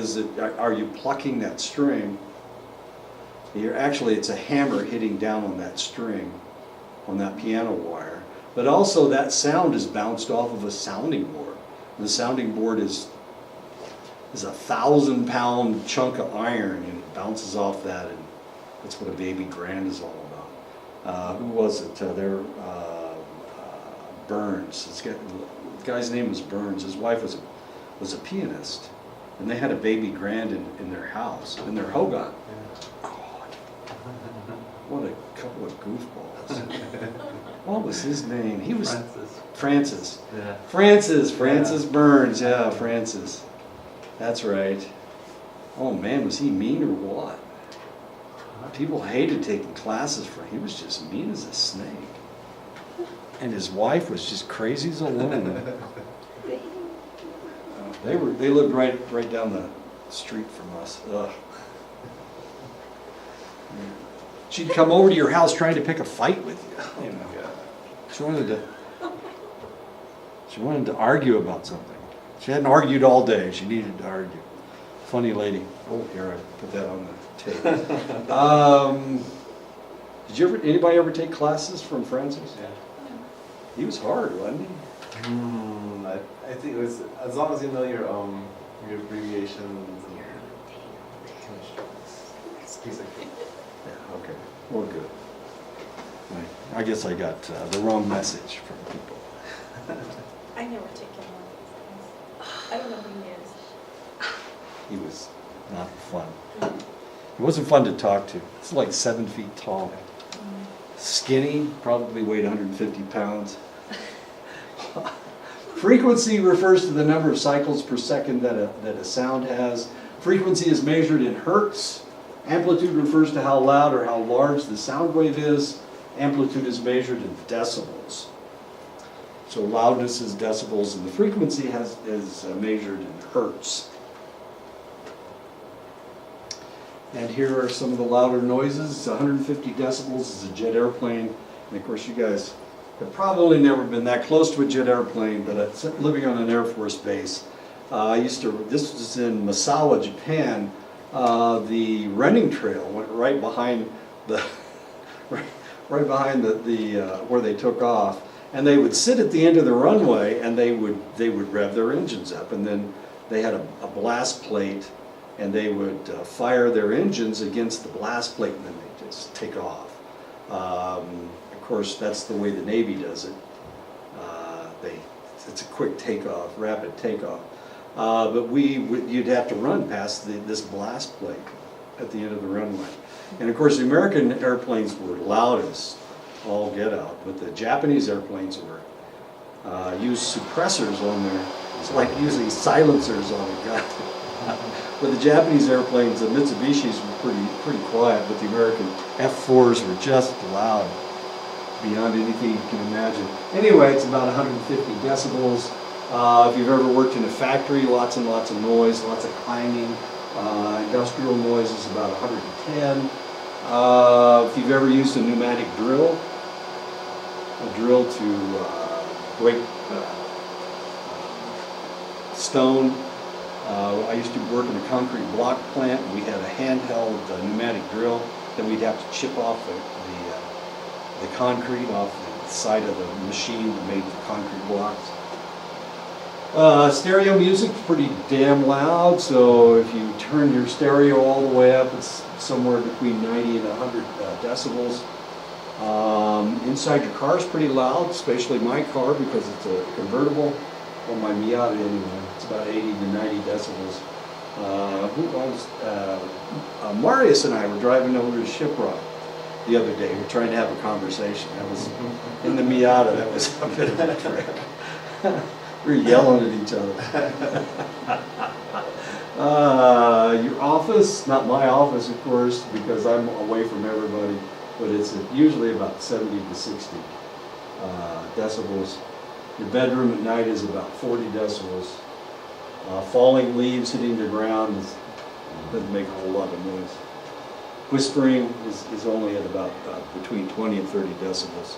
are you plucking that string, it's a hammer hitting down on that string, on that piano wire, but also that sound is bounced off of a sounding board. And the sounding board is a 1,000-pound chunk of iron, and it bounces off that, and that's what a baby grand is all about. Who was it? Burns. The guy's name was Burns. His wife was a pianist, and they had a baby grand in their house, in their Hogan. God, what a couple of goofballs. What was his name? He was Francis. Yeah. Francis Burns. Yeah, Francis. That's right. Oh man, was he mean or what? People hated taking classes for him. He was just mean as a snake. And his wife was just crazy as a woman. They lived right down the street from us. Ugh. She'd come over to your house trying to pick a fight with you. You know. She wanted to argue about something. She hadn't argued all day. She needed to argue. Funny lady. Oh, here, I put that on the tape. Anybody ever take classes from Francis? Yeah. He was hard, wasn't he? I think it was, as long as you know your abbreviations and chemistry. It's a piece of cake. Yeah, okay. Well, good. I guess I got the wrong message from people. I never taken one of these things. I don't know who he is. He was not fun. He wasn't fun to talk to. He's like 7 feet tall. Skinny, probably weighed 150 pounds. Frequency refers to the number of cycles per second that a sound has. Frequency is measured in hertz. Amplitude refers to how loud or how large the sound wave is. Amplitude is measured in decibels. So loudness is decibels, and the frequency is measured in hertz. And here are some of the louder noises. 150 decibels is a jet airplane. And of course, you guys have probably never been that close to a jet airplane, but living on an Air Force base, This was in Misawa, Japan. The running trail went right behind the, right behind the where they took off. And they would sit at the end of the runway and they would rev their engines up. And then they had a blast plate and they would fire their engines against the blast plate and then they just take off. Of course, that's the way the Navy does it. It's a quick takeoff, rapid takeoff. But you'd have to run past this blast plate at the end of the runway. And of course, the American airplanes were loud as all get out, but the Japanese airplanes used suppressors on their, it's like using silencers on a gun. But the Japanese airplanes, the Mitsubishis were pretty quiet, but the American F-4s were just loud beyond anything you can imagine. Anyway, it's about 150 decibels. If you've ever worked in a factory, lots and lots of noise, lots of clanging. Industrial noise is about 110. If you've ever used a pneumatic drill, a drill to break stone. I used to work in a concrete block plant. We had a handheld pneumatic drill that we'd have to chip off the concrete off the side of the machine that made the concrete blocks. Stereo music's pretty damn loud, so if you turn your stereo all the way up, it's somewhere between 90 and 100 decibels. Inside your car is pretty loud, especially my car because it's a convertible. Well, my Miata anyway, it's about 80 to 90 decibels. Marius and I were driving over to Shiprock the other day. We were trying to have a conversation. That was in the Miata. That was a bit of a trick. We were yelling at each other. Your office, not my office, of course, because I'm away from everybody, but it's usually about 70 to 60 decibels. Your bedroom at night is about 40 decibels. Falling leaves hitting the ground doesn't make a whole lot of noise. Whispering is only at about between 20 and 30 decibels.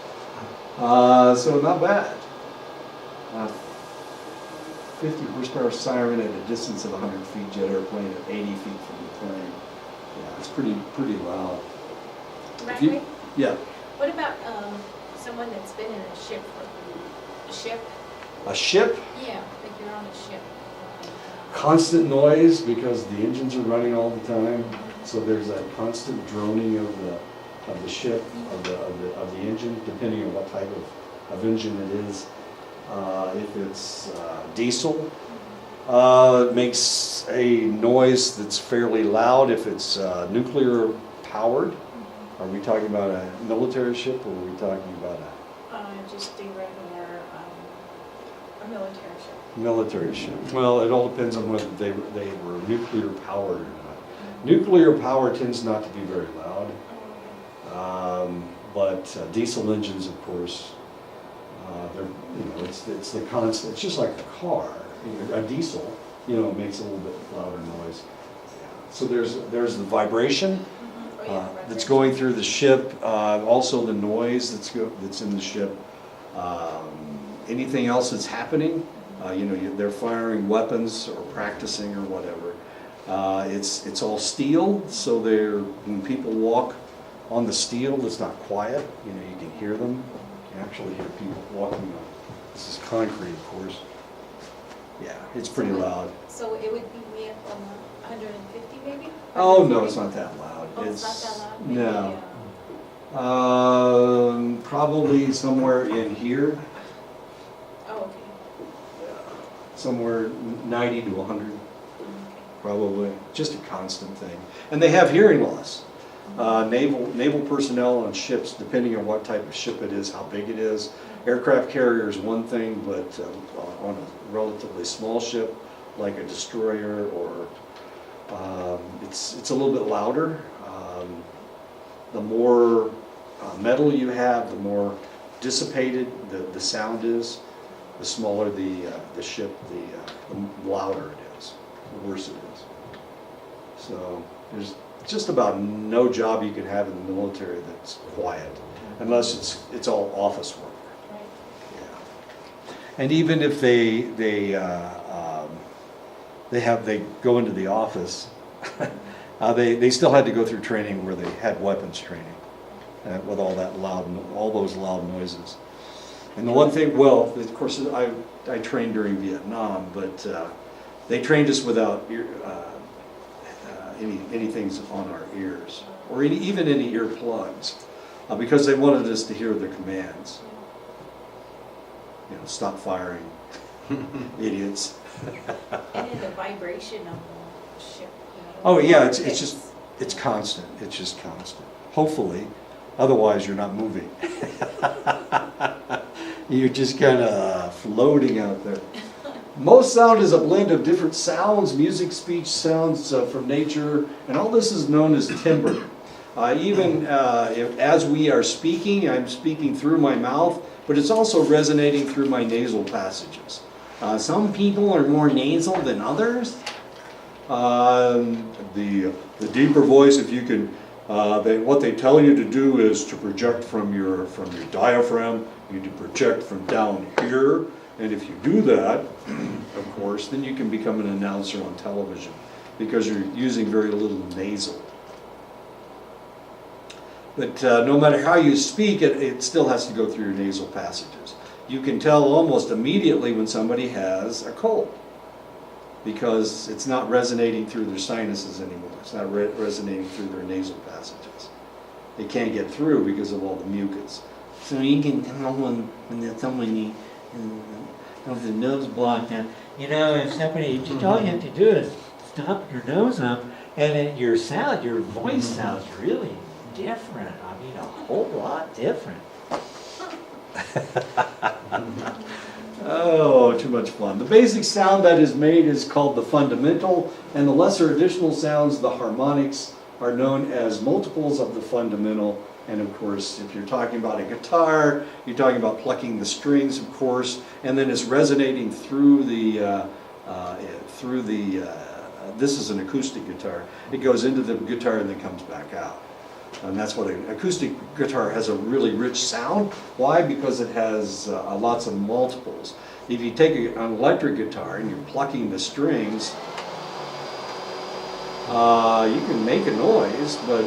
So not bad. 50 horsepower siren at a distance of 100 feet, jet airplane at 80 feet from the plane. Yeah, it's pretty loud. Right. Yeah. What about someone that's been in a ship? A ship? A ship? Yeah, like you're on a ship. Constant noise because the engines are running all the time. So there's that constant droning of the ship, of the engine, depending on what type of engine it is. If it's diesel, it makes a noise that's fairly loud. If it's nuclear powered, are we talking about a military ship or are we talking about Just a regular a military ship. military ship? Well, it all depends on whether they were nuclear powered or not. Nuclear power tends not to be very loud, but diesel engines, of course, it's the constant. It's just like a car. A diesel, makes a little bit louder noise. So there's the vibration that's going through the ship. Also the noise that's in the ship. Anything else that's happening. They're firing weapons or practicing or whatever. It's all steel, so when people walk on the steel, it's not quiet. You can hear them. You can actually hear people walking on. This is concrete, of course. Yeah, it's pretty loud. So it would be 150 maybe? Oh no, it's not that loud. Oh, it's not that loud? Maybe, No. Probably somewhere in here. Oh, okay. Somewhere 90 to 100. Okay. Probably, just a constant thing. And they have hearing loss. Naval personnel on ships, depending on what type of ship it is, how big it is. Aircraft carrier is one thing, but on a relatively small ship, like a destroyer, or it's a little bit louder. The more metal you have, the more dissipated the sound is. The smaller the ship, the louder it is, the worse it is. So there's just about no job you can have in the military that's quiet, unless it's all office work. Right. Yeah. And even if they they go into the office. They still had to go through training where they had weapons training with all those loud noises. And the one thing, well, of course, I trained during Vietnam, but they trained us without anything on our ears, or even any earplugs, because they wanted us to hear the commands. You know, stop firing, idiots. And in the vibration of the ship. You know, Oh yeah, it's constant. It's just constant. Hopefully, otherwise you're not moving. You're just kind of floating out there. Most sound is a blend of different sounds, music, speech, sounds from nature, and all this is known as timbre. As we are speaking, I'm speaking through my mouth, but it's also resonating through my nasal passages. Some people are more nasal than others. The deeper voice, if you can, what they tell you to do is to project from your diaphragm. You need to project from down here, and if you do that, of course, then you can become an announcer on television because you're using very little nasal. But no matter how you speak, it still has to go through your nasal passages. You can tell almost immediately when somebody has a cold because it's not resonating through their sinuses anymore. It's not resonating through their nasal passages. They can't get through because of all the mucus. So you can tell when there's somebody with the nose blocked out. You know, if somebody, just all you have to do is stop your nose up, and then your voice sounds really different. I mean, a whole lot different. Oh, too much fun. The basic sound that is made is called the fundamental, and the lesser additional sounds, the harmonics, are known as multiples of the fundamental. And of course, if you're talking about a guitar, you're talking about plucking the strings, of course, and then it's resonating through this is an acoustic guitar. It goes into the guitar and then comes back out. And that's what an acoustic guitar has, a really rich sound. Why? Because it has lots of multiples. If you take an electric guitar and you're plucking the strings, you can make a noise, but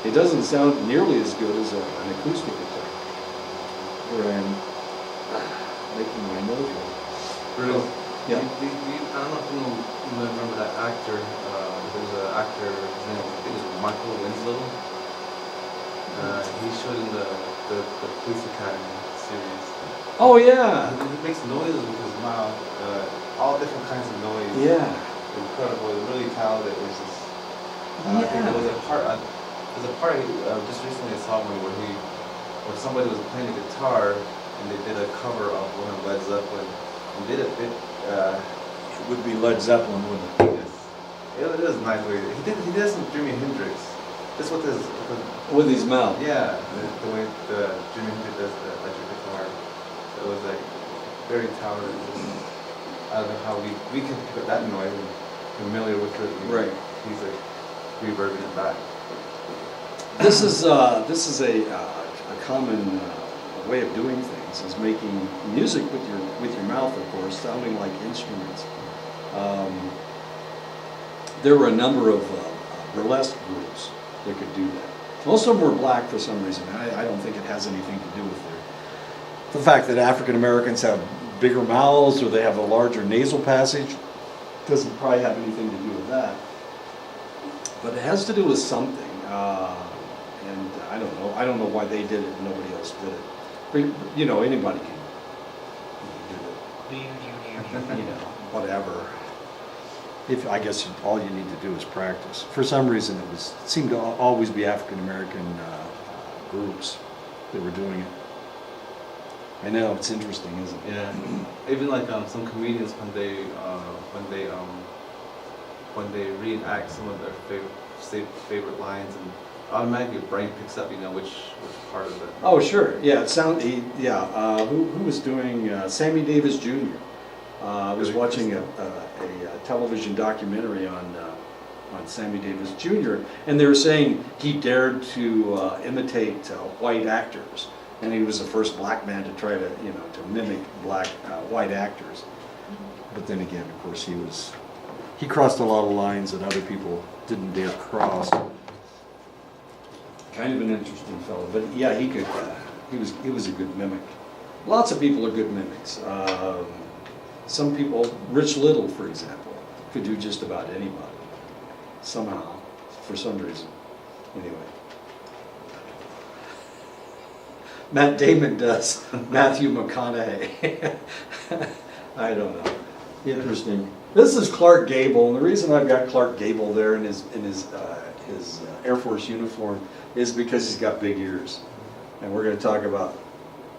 it doesn't sound nearly as good as an acoustic guitar. Here I am making my nose roll. Bruce, Yeah. I don't know if you remember that actor. There's an actor, his name, I think it's Michael Winslow. He showed in the Police Academy series. Oh yeah. He makes noises with his mouth, all different kinds of noise. Yeah. Incredible, really talented. It was just, I think there was a part, just recently I saw one where somebody was playing a guitar and they did a cover of one of Led Zeppelin and did it. It would be Led Zeppelin, wouldn't it? It was a nice way. He did some Jimi Hendrix. This with his With his mouth. yeah, the way the Jimi Hendrix does the electric guitar. It was like very talented. I don't know how we can pick up that noise and familiar with it. Right. He's like reverbing it back. This is a common way of doing things, is making music with your mouth, of course, sounding like instruments. There were a number of burlesque groups that could do that. Most of them were black for some reason. I don't think it has anything to do with the fact that African Americans have bigger mouths or they have a larger nasal passage. Doesn't probably have anything to do with that. But it has to do with something. And I don't know. I don't know why they did it and nobody else did it. But, you know, anybody can do it. You know, whatever. I guess all you need to do is practice. For some reason, it seemed to always be African American groups that were doing it. I know, it's interesting, isn't it? Yeah. Even like some comedians when they reenact some of their favorite lines, and automatically your brain picks up, you know, which part of it. Oh, sure. Yeah, who was doing Sammy Davis Jr. I was watching a television documentary on Sammy Davis Jr. and they were saying he dared to imitate white actors, and he was the first black man to try to mimic white actors. But then again, of course, he was he crossed a lot of lines that other people didn't dare cross. Kind of an interesting fellow, but yeah, he was a good mimic. Lots of people are good mimics. Some people, Rich Little, for example, could do just about anybody, somehow, for some reason. Anyway. Matt Damon does Matthew McConaughey. I don't know. Interesting. This is Clark Gable, and the reason I've got Clark Gable there in his Air Force uniform is because he's got big ears, and we're going to talk about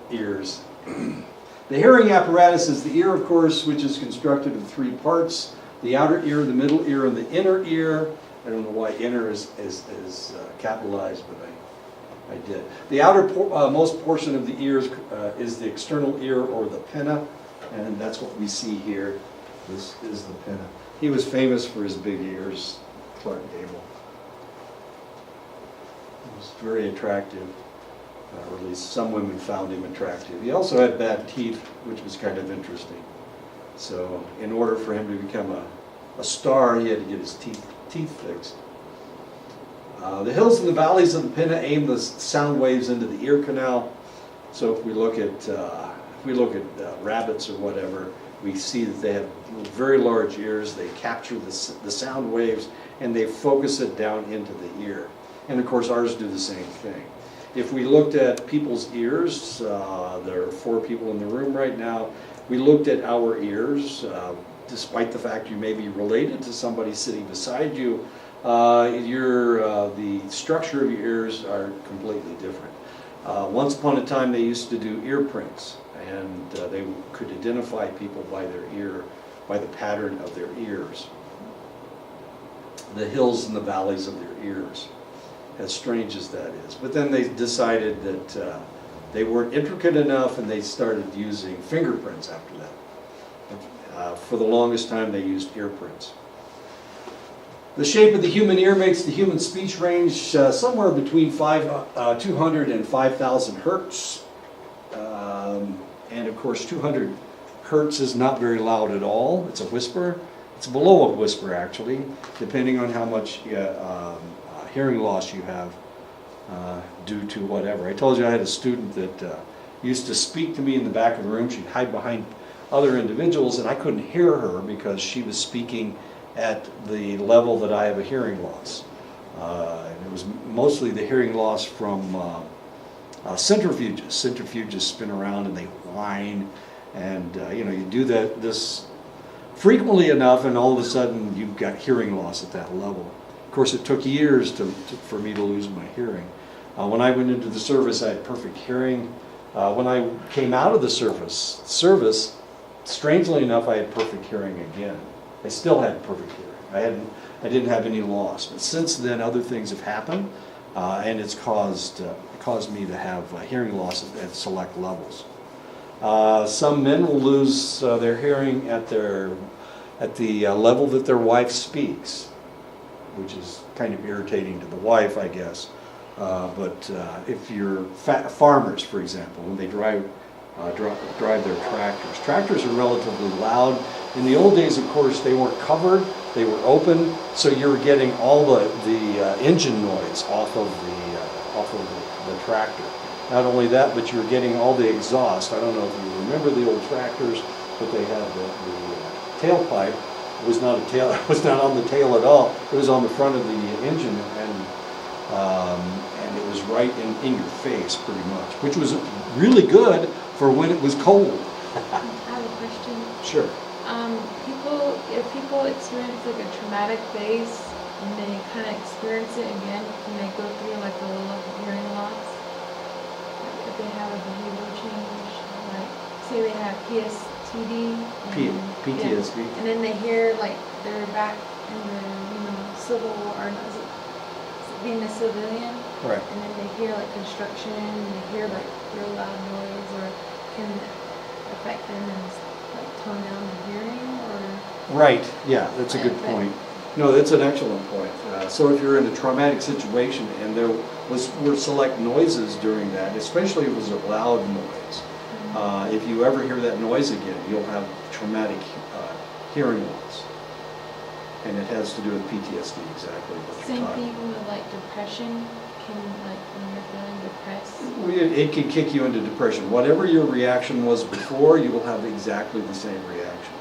ears. The hearing apparatus is the ear, of course, which is constructed of three parts: the outer ear, the middle ear, and the inner ear. I don't know why inner is capitalized, but I did. The outermost portion of the ears is the external ear, or the pinna, and that's what we see here. This is the pinna. He was famous for his big ears, Clark Gable. He was very attractive, or at least some women found him attractive. He also had bad teeth, which was kind of interesting. So in order for him to become a star, he had to get his teeth fixed. The hills and the valleys of the pinna aim the sound waves into the ear canal. So if we look at rabbits or whatever, we see that they have very large ears. They capture the sound waves and they focus it down into the ear. And of course ours do the same thing. If we looked at people's ears, there are 4 people in the room right now, we looked at our ears, despite the fact you may be related to somebody sitting beside you, the structure of your ears are completely different. Once upon a time they used to do ear prints, and they could identify people by their ear, by the pattern of their ears. The hills and the valleys of their ears, as strange as that is. But then they decided that they weren't intricate enough, and they started using fingerprints after that. For the longest time they used ear prints. The shape of the human ear makes the human speech range somewhere between 200 and 5,000 hertz. And of course 200 hertz is not very loud at all. It's a whisper. It's below a whisper actually, depending on how much hearing loss you have due to whatever. I told you I had a student that used to speak to me in the back of the room. She'd hide behind other individuals and I couldn't hear her because she was speaking at the level that I have a hearing loss. And it was mostly the hearing loss from centrifuges. Centrifuges spin around and they whine, and you do this frequently enough, and all of a sudden you've got hearing loss at that level. Of course, it took years for me to lose my hearing. When I went into the service, I had perfect hearing. When I came out of the service, strangely enough, I had perfect hearing again. I still had perfect hearing. I didn't have any loss. But since then, other things have happened, and it's caused me to have hearing loss at select levels. Some men will lose their hearing at the level that their wife speaks, which is kind of irritating to the wife, I guess. But if you're farmers, for example, when they drive their tractors. Tractors are relatively loud. In the old days, of course, they weren't covered, they were open, so you were getting all the engine noise off of the tractor. Not only that, but you were getting all the exhaust. I don't know if you remember the old tractors, but they had the tailpipe. It was not on the tail at all. It was on the front of the engine, and it was right in your face, pretty much, which was really good for when it was cold. I have a question. Sure. If people experience like a traumatic phase and they kind of experience it again when they go through like a little hearing loss, like if they have a behavioral change, like say they have PTSD, PTSD. and then they hear like they're back in the civil war, or not, being a civilian, Right. and then they hear like construction, and they hear like real loud noise, or can it affect them and like tone down the hearing, or? Right, yeah, that's a good point. No, that's an excellent point. So if you're in a traumatic situation and there were select noises during that, especially if it was a loud noise, if you ever hear that noise again, you'll have traumatic hearing loss. And it has to do with PTSD, exactly what you're Same talking thing with like depression, can like when you're feeling depressed. It can kick you into depression. Whatever your reaction was before, you will have exactly the same reaction.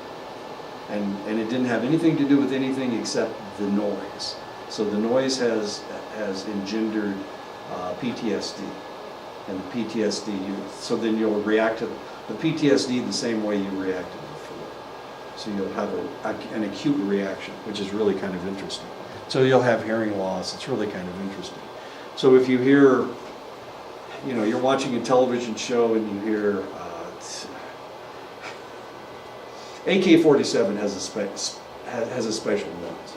And it didn't have anything to do with anything except the noise. So the noise has engendered PTSD. And the PTSD, so then you'll react to the PTSD the same way you reacted before. So you'll have an acute reaction, which is really kind of interesting. So you'll have hearing loss. It's really kind of interesting. So if you hear, you know, you're watching a television show and you hear AK-47 has a special noise,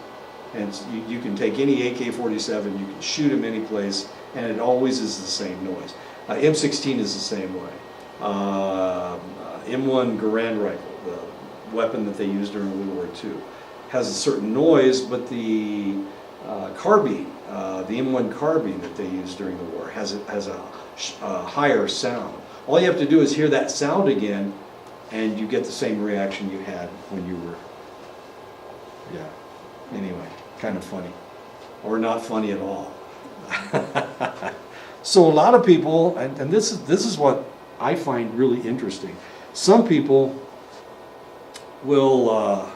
and you can take any AK-47, you can shoot him any place, and it always is the same noise. M16 is the same way. M1 Garand rifle, the weapon that they used during World War II, has a certain noise, but the carbine, the M1 carbine that they used during the war, has a higher sound. All you have to do is hear that sound again, and you get the same reaction you had when you were, yeah. Anyway, kind of funny, or not funny at all. So a lot of people, and this is what I find really interesting. Some people will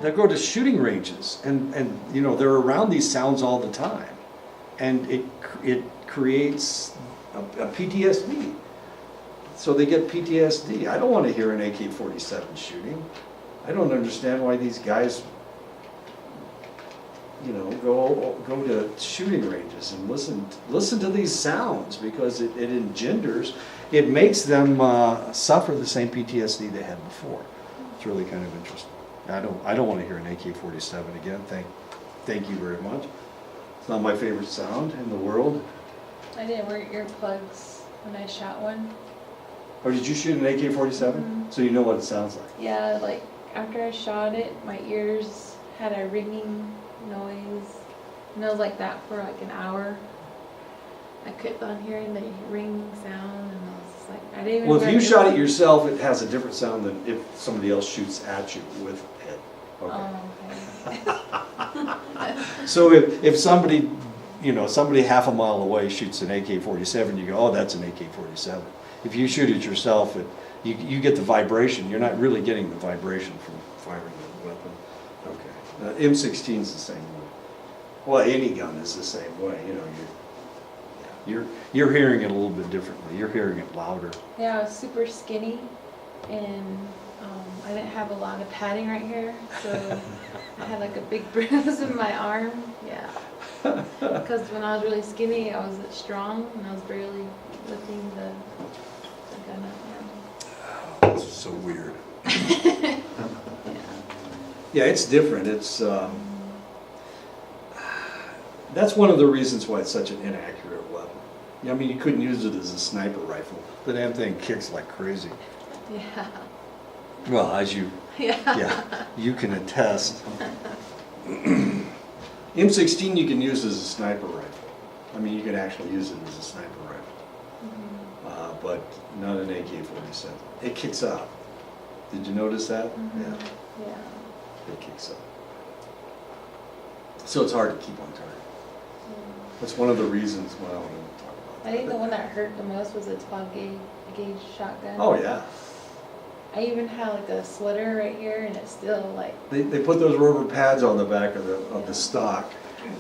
they'll go to shooting ranges, and you know, they're around these sounds all the time, and it creates a PTSD. So they get PTSD. I don't want to hear an AK-47 shooting. I don't understand why these guys, you know, go to shooting ranges and listen to these sounds, because it engenders, it makes them suffer the same PTSD they had before. It's really kind of interesting. I don't want to hear an AK-47 again. Thank you very much. It's not my favorite sound in the world. I didn't wear earplugs when I shot one. Or did you shoot an AK-47? Mhm. So you know what it sounds like. Yeah, like after I shot it, my ears had a ringing noise, and it was like that for like an hour. I kept on hearing the ringing sound, and I was just like, I didn't even. Well, if wear you shot it earplugs. yourself, it has a different sound than if somebody else shoots at you with it. Okay. Oh, okay. So if somebody, you know, somebody half a mile away shoots an AK-47, you go, oh, that's an AK-47. If you shoot it yourself, you get the vibration. You're not really getting the vibration from firing the weapon. Okay. M16 is the same way. Well, any gun is the same way. You know, you're hearing it a little bit differently. You're hearing it louder. Yeah, I was super skinny, and I didn't have a lot of padding right here, so I had like a big bruise in my arm. Yeah, because when I was really skinny, I wasn't strong, and I was barely lifting the gun up. That's so weird. Yeah. Yeah, it's different. It's that's one of the reasons why it's such an inaccurate weapon. I mean, you couldn't use it as a sniper rifle. The damn thing kicks like crazy. Yeah. Well, as you, Yeah. you can attest. M16 you can use as a sniper rifle. I mean, you can actually use it as a sniper rifle, but not an AK-47. It kicks up. Did you notice that? Yeah, Yeah. it kicks up. So it's hard to keep on target. That's one of the reasons why I don't want to talk about that. I think the one that hurt the most was a 12 gauge shotgun. Oh, yeah. I even had like a slitter right here, and it's still like. They put those rubber pads on the back of the stock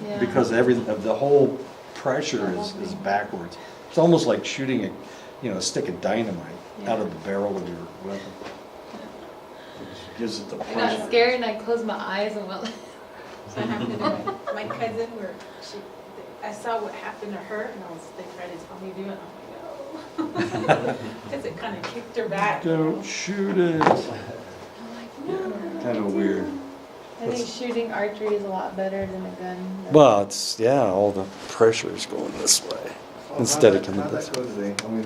Yeah. because the whole pressure is backwards. It's almost like shooting a stick of dynamite out of the barrel of your weapon. It gives it the I got pressure. scared and I closed my eyes and went. So I happened to my cousin where I saw what happened to her, and they tried to tell me to do it, and I'm like, no. Because it kind of kicked her back. Don't shoot it. I'm like, no. Kind of weird. I think shooting archery is a lot better than a gun. Well, it's all the pressure is going this way instead of coming this way. way.